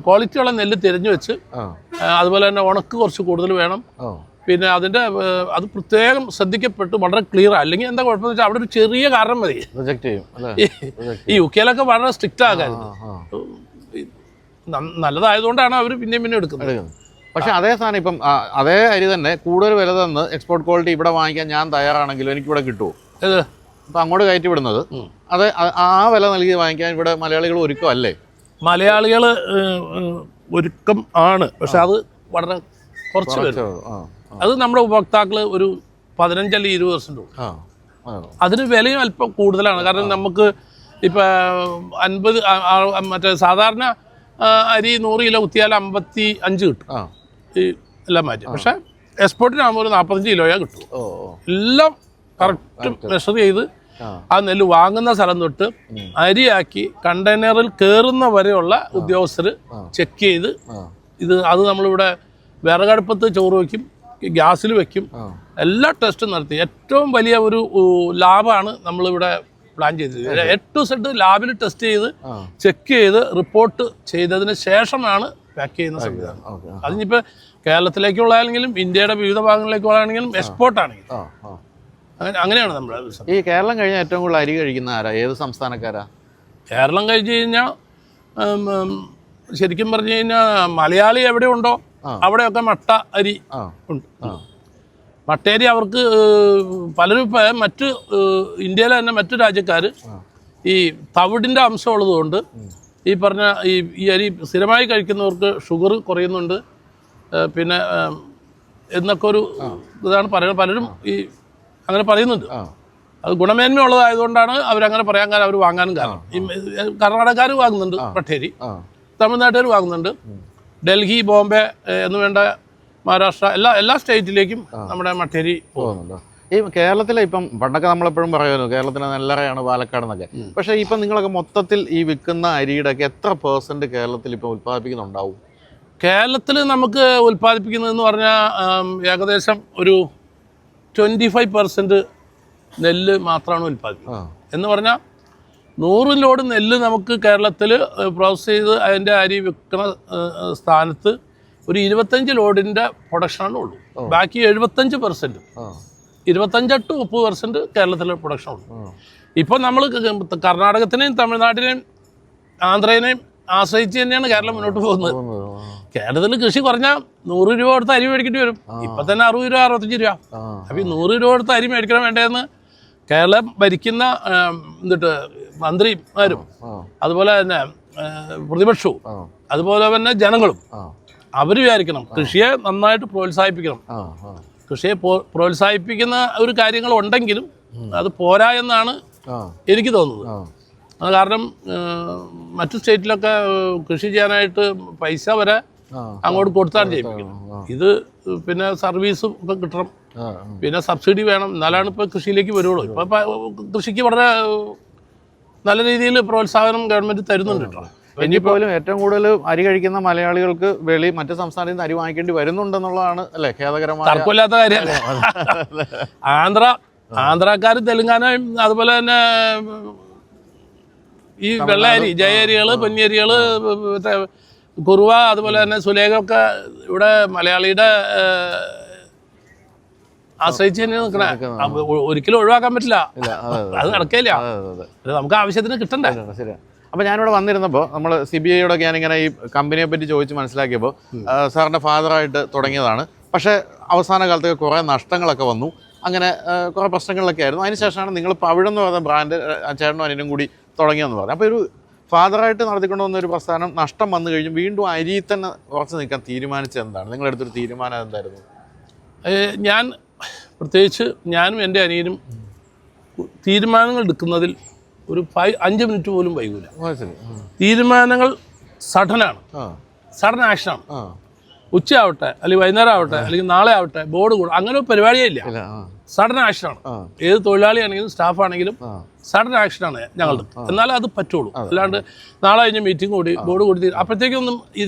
ക്വാളിറ്റിയുള്ള നെല്ല് തിരഞ്ഞു വെച്ച്, അതുപോലെ തന്നെ ഉണക്ക് കുറച്ച് കൂടുതൽ വേണം. പിന്നെ അതിൻ്റെ അത് പ്രത്യേകം ശ്രദ്ധിക്കപ്പെട്ട് വളരെ ക്ലിയർ. അല്ലെങ്കിൽ എന്താ കുഴപ്പമെന്ന് വെച്ചാൽ അവിടെ ഒരു ചെറിയ കാരണം മതി. ഈ UK വളരെ സ്ട്രിക്റ്റ് ആകാറുണ്ട്. നല്ലതായതുകൊണ്ടാണ് അവർ പിന്നെയും എടുക്കുന്നത്. പക്ഷെ അതേ സാധനം ഇപ്പം അതേ അരി തന്നെ കൂടുതൽ വില തന്ന് എക്സ്പോർട്ട് ക്വാളിറ്റി ഇവിടെ വാങ്ങിക്കാൻ ഞാൻ തയ്യാറാണെങ്കിലും എനിക്കിവിടെ കിട്ടുമോ? ഇപ്പം അങ്ങോട്ട് കയറ്റി വിടുന്നത് അത് ആ വില നൽകി വാങ്ങിക്കാൻ ഇവിടെ മലയാളികൾ ഒരുക്കമല്ലേ? മലയാളികൾ ഒരുക്കം ആണ്, പക്ഷെ അത് വളരെ കുറച്ച് വരും. അത് നമ്മുടെ ഉപഭോക്താക്കൾ ഒരു 15-20% അതിന് വിലയും അല്പം കൂടുതലാണ്. കാരണം നമുക്ക് ഇപ്പം 50 മറ്റേ സാധാരണ അരി 100 കിലോ കുത്തിയാൽ 55 കിട്ടും ഈ എല്ലാം മാറ്റി. പക്ഷെ എക്സ്പോർട്ടിനാകുമ്പോൾ ഒരു 45 കിലോയാ കിട്ടും. എല്ലാം കറക്റ്റ് മെഷർ ചെയ്ത് ആ നെല്ല് വാങ്ങുന്ന സ്ഥലം തൊട്ട് അരിയാക്കി കണ്ടെയ്നറിൽ കയറുന്ന വരെയുള്ള ഉദ്യോഗസ്ഥർ ചെക്ക് ചെയ്ത് അത് നമ്മളിവിടെ വിറകടുപ്പത്ത് ചോറ് വയ്ക്കും, ഗ്യാസിൽ വെക്കും, എല്ലാ ടെസ്റ്റും നടത്തി. ഏറ്റവും വലിയ ഒരു ലാബാണ് നമ്മളിവിടെ പ്ലാൻ ചെയ്തത്. A to Z ലാബിൽ ടെസ്റ്റ് ചെയ്ത് ചെക്ക് ചെയ്ത് റിപ്പോർട്ട് ചെയ്തതിന് ശേഷമാണ് പാക്ക് ചെയ്യുന്ന സംവിധാനം. അതിനിപ്പോൾ കേരളത്തിലേക്കുള്ളതാണെങ്കിലും ഇന്ത്യയുടെ വിവിധ ഭാഗങ്ങളിലേക്കുള്ളതാണെങ്കിലും എക്സ്പോർട്ടാണെങ്കിലും അങ്ങനെയാണ് നമ്മുടെ. ഈ കേരളം കഴിഞ്ഞാൽ ഏറ്റവും കൂടുതൽ അരി കഴിക്കുന്ന ആരാ? ഏത് സംസ്ഥാനക്കാരാ? കേരളം കഴിച്ച് കഴിഞ്ഞാൽ ശരിക്കും പറഞ്ഞു കഴിഞ്ഞാൽ മലയാളി എവിടെ ഉണ്ടോ അവിടെയൊക്കെ മട്ട അരി ഉണ്ട്. മട്ടേരി അവർക്ക് പലരും മറ്റ് ഇന്ത്യയിലെ തന്നെ മറ്റു രാജ്യക്കാർ ഈ തവിടിൻ്റെ അംശമുള്ളതുകൊണ്ട് ഈ പറഞ്ഞ ഈ അരി സ്ഥിരമായി കഴിക്കുന്നവർക്ക് ഷുഗർ കുറയുന്നുണ്ട് പിന്നെ എന്നൊക്കെ ഒരു ഇതാണ് പറയുന്നത്. പലരും ഈ അങ്ങനെ പറയുന്നുണ്ട്. അത് ഗുണമേന്മയുള്ളതായതുകൊണ്ടാണ് അവരങ്ങനെ പറയാൻ കാരണം, അവർ വാങ്ങാനും കാരണം. ഈ കർണാടകക്കാർ വാങ്ങുന്നുണ്ട് മട്ടേരി, തമിഴ്നാട്ടുകാർ വാങ്ങുന്നുണ്ട്, ഡൽഹി, ബോംബെ എന്ന് വേണ്ട മഹാരാഷ്ട്ര എല്ലാ സ്റ്റേറ്റിലേക്കും നമ്മുടെ മട്ടേരി പോകുന്നുണ്ട്. ഈ കേരളത്തിലെ ഇപ്പം പണ്ടൊക്കെ നമ്മളെപ്പോഴും പറയുമായിരുന്നു കേരളത്തിലെ നെല്ലറയാണ് പാലക്കാട് എന്നൊക്കെ. പക്ഷേ ഇപ്പം നിങ്ങളൊക്കെ മൊത്തത്തിൽ ഈ വിൽക്കുന്ന അരിയുടെ ഒക്കെ എത്ര % കേരളത്തിൽ ഇപ്പം ഉൽപ്പാദിപ്പിക്കുന്നുണ്ടാവും? കേരളത്തിൽ നമുക്ക് ഉൽപ്പാദിപ്പിക്കുന്നതെന്ന് പറഞ്ഞാൽ ഏകദേശം ഒരു 25% നെല്ല് മാത്രമാണ് ഉൽപ്പാദിപ്പിക്കുന്നത്. എന്ന് പറഞ്ഞാൽ 100 ലോഡ് നെല്ല് നമുക്ക് കേരളത്തിൽ പ്രോസസ് ചെയ്ത് അതിൻ്റെ അരി വിൽക്കുന്ന സ്ഥാനത്ത് ഒരു 25 ലോഡിൻ്റെ പ്രൊഡക്ഷനാണ് ഉള്ളൂ. ബാക്കി 75%, 25 to 30% കേരളത്തിലെ പ്രൊഡക്ഷൻ ഉള്ളൂ. ഇപ്പോൾ നമ്മൾ കർണാടകത്തിനെയും തമിഴ്നാട്ടിനെയും ആന്ധ്രേനെയും ആശ്രയിച്ച് തന്നെയാണ് കേരളം മുന്നോട്ട് പോകുന്നത്. കേരളത്തിൽ കൃഷി കുറഞ്ഞാൽ 100 രൂപ കൊടുത്ത് അരി മേടിക്കേണ്ടി വരും. ഇപ്പം തന്നെ 60 രൂപ 65 രൂപ. അപ്പോൾ ഈ 100 രൂപ കൊടുത്ത് അരി മേടിക്കണം വേണ്ടതെന്ന് കേരളം ഭരിക്കുന്ന എന്നിട്ട് മന്ത്രിമാരും അതുപോലെ തന്നെ പ്രതിപക്ഷവും അതുപോലെ തന്നെ ജനങ്ങളും അവർ വിചാരിക്കണം കൃഷിയെ നന്നായിട്ട് പ്രോത്സാഹിപ്പിക്കണം. കൃഷിയെ പ്രോത്സാഹിപ്പിക്കുന്ന ഒരു കാര്യങ്ങൾ ഉണ്ടെങ്കിലും അത് പോരാ എന്നാണ് എനിക്ക് തോന്നുന്നത്. അത് കാരണം മറ്റു സ്റ്റേറ്റിലൊക്കെ കൃഷി ചെയ്യാനായിട്ട് പൈസ വരെ അങ്ങോട്ട് കൊടുത്താണ് ചെയ്യിപ്പിക്കുന്നത്. ഇത് പിന്നെ സർവീസും ഒക്കെ കിട്ടണം, പിന്നെ സബ്സിഡി വേണം, എന്നാലാണ് ഇപ്പോൾ കൃഷിയിലേക്ക് വരുള്ളൂ. ഇപ്പോൾ കൃഷിക്ക് വളരെ നല്ല രീതിയിൽ പ്രോത്സാഹനം ഗവൺമെൻറ് തരുന്നുണ്ട് കേട്ടോ. ഇനിയിപ്പോലും ഏറ്റവും കൂടുതൽ അരി കഴിക്കുന്ന മലയാളികൾക്ക് മറ്റു സംസ്ഥാനത്തിൽ നിന്ന് അരി വാങ്ങിക്കേണ്ടി വരുന്നുണ്ടെന്നുള്ളതാണ് അല്ലേ ഖേദകരമായ തർക്കമില്ലാത്ത കാര്യമല്ല. ആന്ധ്രാക്കാർ തെലുങ്കാനയും അതുപോലെ തന്നെ ഈ വെള്ള അരി ജയ അരികൾ പൊന്നിയരികൾ കുറുവ അതുപോലെ തന്നെ സുലേഖയൊക്കെ ഇവിടെ മലയാളിയുടെ ആശ്രയിച്ച് തന്നെ നിൽക്കണേ. ഒരിക്കലും ഒഴിവാക്കാൻ പറ്റില്ല, അത് നടക്കില്ല. നമുക്ക് ആവശ്യത്തിന് കിട്ടണ്ടേ. അപ്പോൾ ഞാനിവിടെ വന്നിരുന്നപ്പോൾ നമ്മൾ CBIയോടെ ഞാനിങ്ങനെ ഈ കമ്പനിയെ പറ്റി ചോദിച്ച് മനസ്സിലാക്കിയപ്പോൾ സാറിൻ്റെ ഫാദറായിട്ട് തുടങ്ങിയതാണ്. പക്ഷേ അവസാന കാലത്തൊക്കെ കുറേ നഷ്ടങ്ങളൊക്കെ വന്നു, അങ്ങനെ കുറേ പ്രശ്നങ്ങളിലൊക്കെ ആയിരുന്നു. അതിനുശേഷമാണ് നിങ്ങൾ പവിഴം എന്ന് പറയുന്ന ബ്രാൻഡ് ചേട്ടനും അനിയനും കൂടി തുടങ്ങിയെന്ന് പറഞ്ഞു. അപ്പോൾ ഒരു ഫാദറായിട്ട് നടത്തിക്കൊണ്ട് വന്ന ഒരു പ്രസ്ഥാനം നഷ്ടം വന്നു കഴിഞ്ഞു വീണ്ടും അരിയിൽ തന്നെ ഉറച്ചു നിൽക്കാൻ തീരുമാനിച്ചത് എന്താണ്? നിങ്ങളെടുത്തൊരു തീരുമാനം എന്തായിരുന്നു? ഞാൻ പ്രത്യേകിച്ച് ഞാനും എൻ്റെ അനിയനും തീരുമാനങ്ങൾ എടുക്കുന്നതിൽ ഒരു 5 മിനിറ്റ് പോലും വൈകൂല. തീരുമാനങ്ങൾ സഡനാണ്, സഡൻ ആക്ഷനാണ്. ഉച്ചയാവട്ടെ അല്ലെങ്കിൽ വൈകുന്നേരം ആവട്ടെ അല്ലെങ്കിൽ നാളെ ആവട്ടെ ബോർഡ് കൂടും, അങ്ങനെ ഒരു പരിപാടിയേ ഇല്ല. സഡൻ ആക്ഷനാണ്. ഏത് തൊഴിലാളിയാണെങ്കിലും സ്റ്റാഫ് ആണെങ്കിലും സഡൻ ആക്ഷനാണ് ഞങ്ങളുടെ. എന്നാലേ അത് പറ്റുള്ളൂ. അല്ലാണ്ട് നാളെ കഴിഞ്ഞ് മീറ്റിംഗ് കൂടി ബോർഡ് കൂടി അപ്പോഴത്തേക്കൊന്നും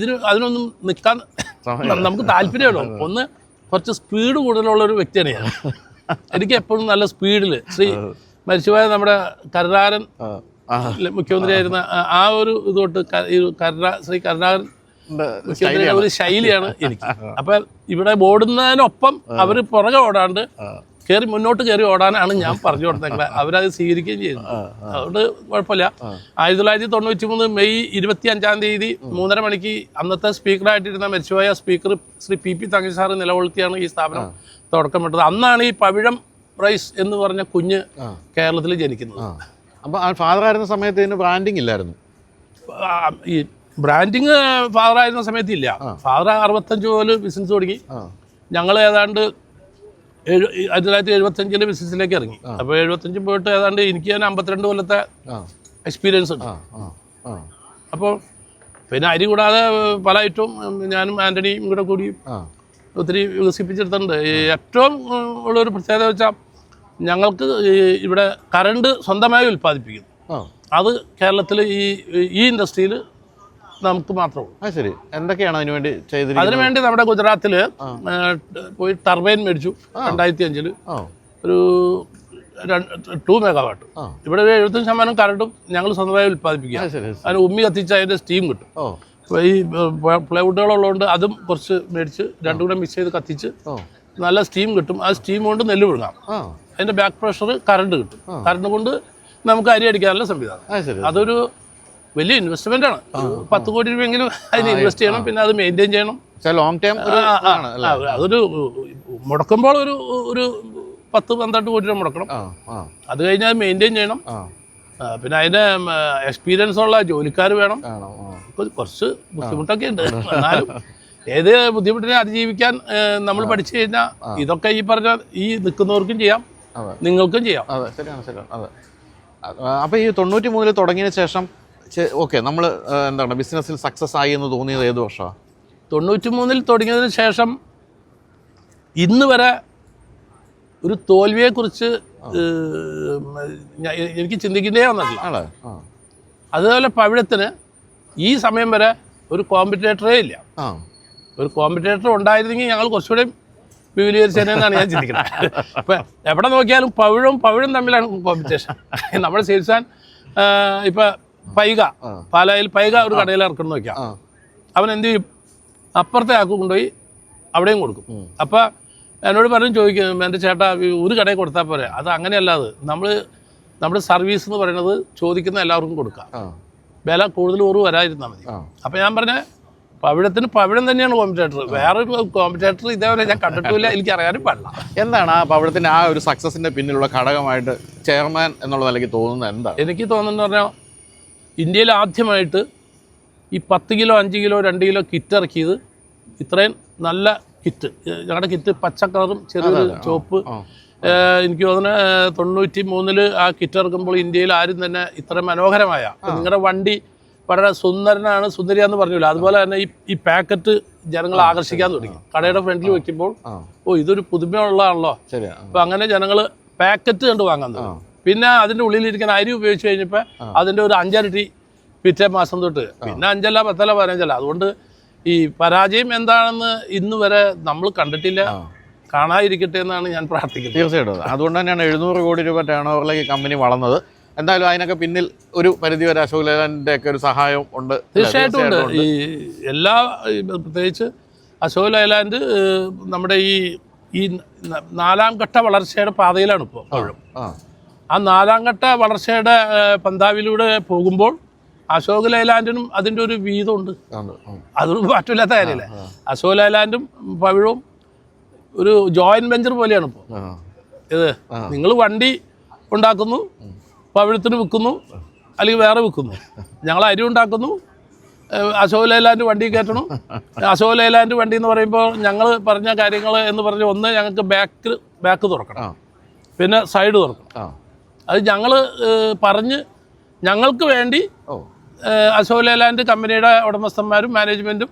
അതിനൊന്നും നിൽക്കാൻ നമുക്ക് താല്പര്യമുള്ളൂ. ഒന്ന് കുറച്ച് സ്പീഡ് കൂടുതലുള്ളൊരു വ്യക്തിയാണ് ഞാൻ. എനിക്ക് എപ്പോഴും നല്ല സ്പീഡിൽ മരിച്ചുപോയ നമ്മുടെ കരുണാകരൻ മുഖ്യമന്ത്രിയായിരുന്ന ആ ഒരു ഇതോട്ട് ശ്രീ കരുണാകരൻ മുഖ്യമന്ത്രിയുടെ ഒരു ശൈലിയാണ് എനിക്ക്. അപ്പം ഇവിടെ ഓടുന്നതിനൊപ്പം അവർ പുറകെ ഓടാണ്ട് മുന്നോട്ട് കയറി ഓടാനാണ് ഞാൻ പറഞ്ഞു കൊടുത്തേക്കളെ. അവരത് സ്വീകരിക്കുകയും ചെയ്യുന്നു. അതുകൊണ്ട് കുഴപ്പമില്ല. 1993 മെയ് 25 തീയതി 3:30 മണിക്ക് അന്നത്തെ സ്പീക്കറായിട്ടിരുന്ന മരിച്ചുപോയ speaker Shri PP Thankachan sir നിലകൊളുത്തിയാണ് ഈ സ്ഥാപനം തുടക്കമിട്ടത്. അന്നാണ് ഈ പവിഴം റൈസ് എന്ന് പറഞ്ഞ കുഞ്ഞ് കേരളത്തിൽ ജനിക്കുന്നത്. അപ്പോൾ ഫാദറായിരുന്ന സമയത്ത് ഇതിന് ബ്രാൻഡിങ് ഇല്ലായിരുന്നു. ഈ ബ്രാൻഡിങ് ഫാദറായിരുന്ന സമയത്ത് ഇല്ല. ഫാദർ 65 മുതൽ ബിസിനസ് തുടങ്ങി. ഞങ്ങൾ ഏതാണ്ട് 1975 ബിസിനസ്സിലേക്ക് ഇറങ്ങി. അപ്പോൾ 75 പോയിട്ട് ഏതാണ്ട് എനിക്ക് തന്നെ 52 കൊല്ലത്തെ എക്സ്പീരിയൻസ് ഉണ്ട്. അപ്പോൾ പിന്നെ അരി കൂടാതെ പല ഐറ്റവും ഞാനും ആൻ്റണിയും കൂടെ കൂടി ഒത്തിരി വികസിപ്പിച്ചെടുത്തിട്ടുണ്ട്. ഏറ്റവും ഉള്ളൊരു പ്രത്യേകത വെച്ചാൽ ഞങ്ങൾക്ക് ഇവിടെ കറണ്ട് സ്വന്തമായി ഉൽപ്പാദിപ്പിക്കുന്നു. അത് കേരളത്തിൽ ഈ ഇൻഡസ്ട്രിയിൽ നമുക്ക് മാത്രമേ ഉള്ളൂ. ശരി, എന്തൊക്കെയാണ് അതിനുവേണ്ടി ചെയ്തിരിക്കുന്നത്? അതിനുവേണ്ടി നമ്മുടെ ഗുജറാത്തിൽ പോയി ടർബൈൻ മേടിച്ചു 2005 ഒരു 2 മെഗാവാട്ട്. ഇവിടെ 75% കറണ്ടും ഞങ്ങൾ സ്വന്തമായി ഉൽപ്പാദിപ്പിക്കുക. അതിന് ഉമ്മി കത്തിച്ച് അതിൻ്റെ സ്റ്റീം കിട്ടും. അപ്പോൾ ഈ പ്ലൈവുഡുകളുള്ളതുകൊണ്ട് അതും കുറച്ച് മേടിച്ച് രണ്ടും കൂടെ മിക്സ് ചെയ്ത് കത്തിച്ച് നല്ല സ്റ്റീം കിട്ടും. ആ സ്റ്റീം കൊണ്ട് നെല്ല് വിഴുങ്ങാം. അതിൻ്റെ ബാക്ക് പ്രഷർ കറണ്ട് കിട്ടും. കറണ്ട് കൊണ്ട് നമുക്ക് അരി അടിക്കാനുള്ള സംവിധാനം. അതൊരു വലിയ ഇൻവെസ്റ്റ്മെന്റ് ആണ്. 10 കോടി രൂപയെങ്കിലും അതിന് ഇൻവെസ്റ്റ് ചെയ്യണം. പിന്നെ അത് മെയിൻറ്റെയിൻ ചെയ്യണം. ലോങ് ടൈം അതൊരു മുടക്കുമ്പോൾ ഒരു 10-12 കോടി രൂപ മുടക്കണം. അത് കഴിഞ്ഞാൽ മെയിൻറ്റെയിൻ ചെയ്യണം. പിന്നെ അതിൻ്റെ എക്സ്പീരിയൻസ് ഉള്ള ജോലിക്കാർ വേണം. കുറച്ച് ബുദ്ധിമുട്ടൊക്കെ ഉണ്ട്. എന്നാലും ഏത് ബുദ്ധിമുട്ടിനെ അതിജീവിക്കാൻ നമ്മൾ പഠിച്ചു കഴിഞ്ഞാൽ ഇതൊക്കെ ഈ പറഞ്ഞ ഈ നിൽക്കുന്നവർക്കും ചെയ്യാം, നിങ്ങൾക്കും ചെയ്യാം. അപ്പോൾ ഈ 93 തുടങ്ങിയതിന് ശേഷം ഓക്കെ നമ്മൾ എന്താണ് ബിസിനസ്സിൽ സക്സസ് ആയി എന്ന് തോന്നിയത് ഏത് വർഷമാണ്? 93 തുടങ്ങിയതിന് ശേഷം ഇന്ന് വരെ ഒരു തോൽവിയെക്കുറിച്ച് എനിക്ക് ചിന്തിക്കേണ്ടേ വന്നിട്ടില്ല. അതുപോലെ പവിഴത്തിന് ഈ സമയം വരെ ഒരു കോമ്പറ്റേറ്ററേ ഇല്ല. ഒരു കോമ്പറ്റേറ്റർ ഉണ്ടായിരുന്നെങ്കിൽ ഞങ്ങൾ കുറച്ചുകൂടെ വിപുലീകരിച്ചതെന്നാണ് ഞാൻ ചിന്തിക്കുന്നത്. ഇപ്പം എവിടെ നോക്കിയാലും പവിഴം തമ്മിലാണ് കോമ്പറ്റീഷൻ. നമ്മുടെ സെയിൽസാൻ ഇപ്പം പൈക പാലായിൽ പൈക ഒരു കടയിൽ ഇറക്കണം നോക്കിയാൽ അവൻ എന്ത് ചെയ്യും? അപ്പുറത്തെ ആൾക്ക് കൊണ്ടുപോയി അവിടെയും കൊടുക്കും. അപ്പോൾ എന്നോട് പറഞ്ഞു ചോദിക്കും, എൻ്റെ ചേട്ടാ ഒരു കടയിൽ കൊടുത്താൽ പോരെ. അത് അങ്ങനെയല്ല. അത് നമ്മുടെ സർവീസ് എന്ന് പറയുന്നത് ചോദിക്കുന്ന എല്ലാവർക്കും കൊടുക്കാം, വില കൂടുതൽ കുറവ് വരാതിരുന്നാൽ മതി. അപ്പോൾ ഞാൻ പറഞ്ഞ പവിഴത്തിന് പവിഴം തന്നെയാണ് കോമ്പറ്റേറ്റർ. വേറൊരു കോമ്പറ്റേറ്റർ ഇതേപോലെ ഞാൻ കണ്ടിട്ടില്ല, എനിക്ക് അറിയാനും പാടില്ല. എന്താണ് ആ പവിഴത്തിൻ്റെ ആ ഒരു സക്സസിൻ്റെ പിന്നിലുള്ള ഘടകമായിട്ട് ചെയർമാൻ എന്നുള്ള നിലയ്ക്ക് തോന്നുന്നത് എന്താണ്? എനിക്ക് തോന്നുന്നത് പറഞ്ഞാൽ ഇന്ത്യയിൽ ആദ്യമായിട്ട് ഈ 10 കിലോ 5 കിലോ 2 കിലോ കിറ്റ് ഇറക്കിയത്, ഇത്രയും നല്ല കിറ്റ്. ഞങ്ങളുടെ കിറ്റ് പച്ച കളറും ചെറിയൊരു ചുവപ്പ്. എനിക്ക് തോന്നുന്നത് 93 ആ കിറ്റ് ഇറക്കുമ്പോൾ ഇന്ത്യയിൽ ആരും തന്നെ ഇത്ര മനോഹരമായ, നിങ്ങളുടെ വണ്ടി വളരെ സുന്ദരനാണ് സുന്ദരിയാന്ന് പറഞ്ഞില്ല, അതുപോലെ തന്നെ ഈ പാക്കറ്റ് ജനങ്ങളെ ആകർഷിക്കാൻ തുടങ്ങി. കടയുടെ ഫ്രണ്ടിൽ വെക്കുമ്പോൾ ഇതൊരു പുതുമയുള്ളതാണല്ലോ. അപ്പോൾ അങ്ങനെ ജനങ്ങൾ പാക്കറ്റ് കണ്ട് വാങ്ങാൻ തുടങ്ങി. പിന്നെ അതിൻ്റെ ഉള്ളിലിരിക്കുന്ന അരി ഉപയോഗിച്ച് കഴിഞ്ഞപ്പോൾ അതിൻ്റെ ഒരു 5 ഇരട്ടി പിറ്റേ മാസം തൊട്ട്, പിന്നെ 5 അല്ല 10 അല്ല 15 അല്ല. അതുകൊണ്ട് ഈ പരാജയം എന്താണെന്ന് ഇന്ന് വരെ നമ്മൾ കണ്ടിട്ടില്ല, കാണാതിരിക്കട്ടെ എന്നാണ് ഞാൻ പ്രാർത്ഥിക്കുന്നത്. തീർച്ചയായിട്ടും. അതുകൊണ്ട് തന്നെയാണ് 700 കോടി രൂപ ടേൺ ഓവറിലേക്ക് കമ്പനി വളർന്നത്. എന്തായാലും അതിനൊക്കെ പിന്നിൽ ഒരു പരിധി വരെ അശോക് ലേലാൻഡിൻ്റെ ഒക്കെ ഒരു സഹായം ഉണ്ട്. തീർച്ചയായിട്ടും ഉണ്ട്. ഈ എല്ലാ പ്രത്യേകിച്ച് അശോക് ലേലാൻഡ് നമ്മുടെ ഈ 4ാം ഘട്ട വളർച്ചയുടെ പാതയിലാണ് ഇപ്പോൾ. ആ 4ാം ഘട്ട വളർച്ചയുടെ പന്താവിലൂടെ പോകുമ്പോൾ അശോക് ലേലാൻഡിനും അതിൻ്റെ ഒരു വീതമുണ്ട്. അതൊന്നും മാറ്റമില്ലാത്ത കാര്യമല്ലേ. അശോക് ലേലാൻഡും പവിഴവും ഒരു ജോയിന്റ് വെഞ്ചർ പോലെയാണ് ഇപ്പോൾ ഇത്. നിങ്ങൾ വണ്ടി ഉണ്ടാക്കുന്നു, പവിഴത്തിന് വിൽക്കുന്നു, അല്ലെങ്കിൽ വേറെ വിൽക്കുന്നു. ഞങ്ങൾ അരി ഉണ്ടാക്കുന്നു, അശോക് ലേലാൻഡ് വണ്ടി കയറ്റണം. അശോക് ലേലാൻഡ് വണ്ടി എന്ന് പറയുമ്പോൾ ഞങ്ങൾ പറഞ്ഞ കാര്യങ്ങൾ എന്ന് പറഞ്ഞ്, ഒന്ന് ഞങ്ങൾക്ക് ബാക്ക് തുറക്കണം, പിന്നെ സൈഡ് തുറക്കണം. അത് ഞങ്ങൾ പറഞ്ഞ് ഞങ്ങൾക്ക് വേണ്ടി അശോക് ലേലാൻഡ് കമ്പനിയുടെ ഉടമസ്ഥന്മാരും മാനേജ്മെൻറ്റും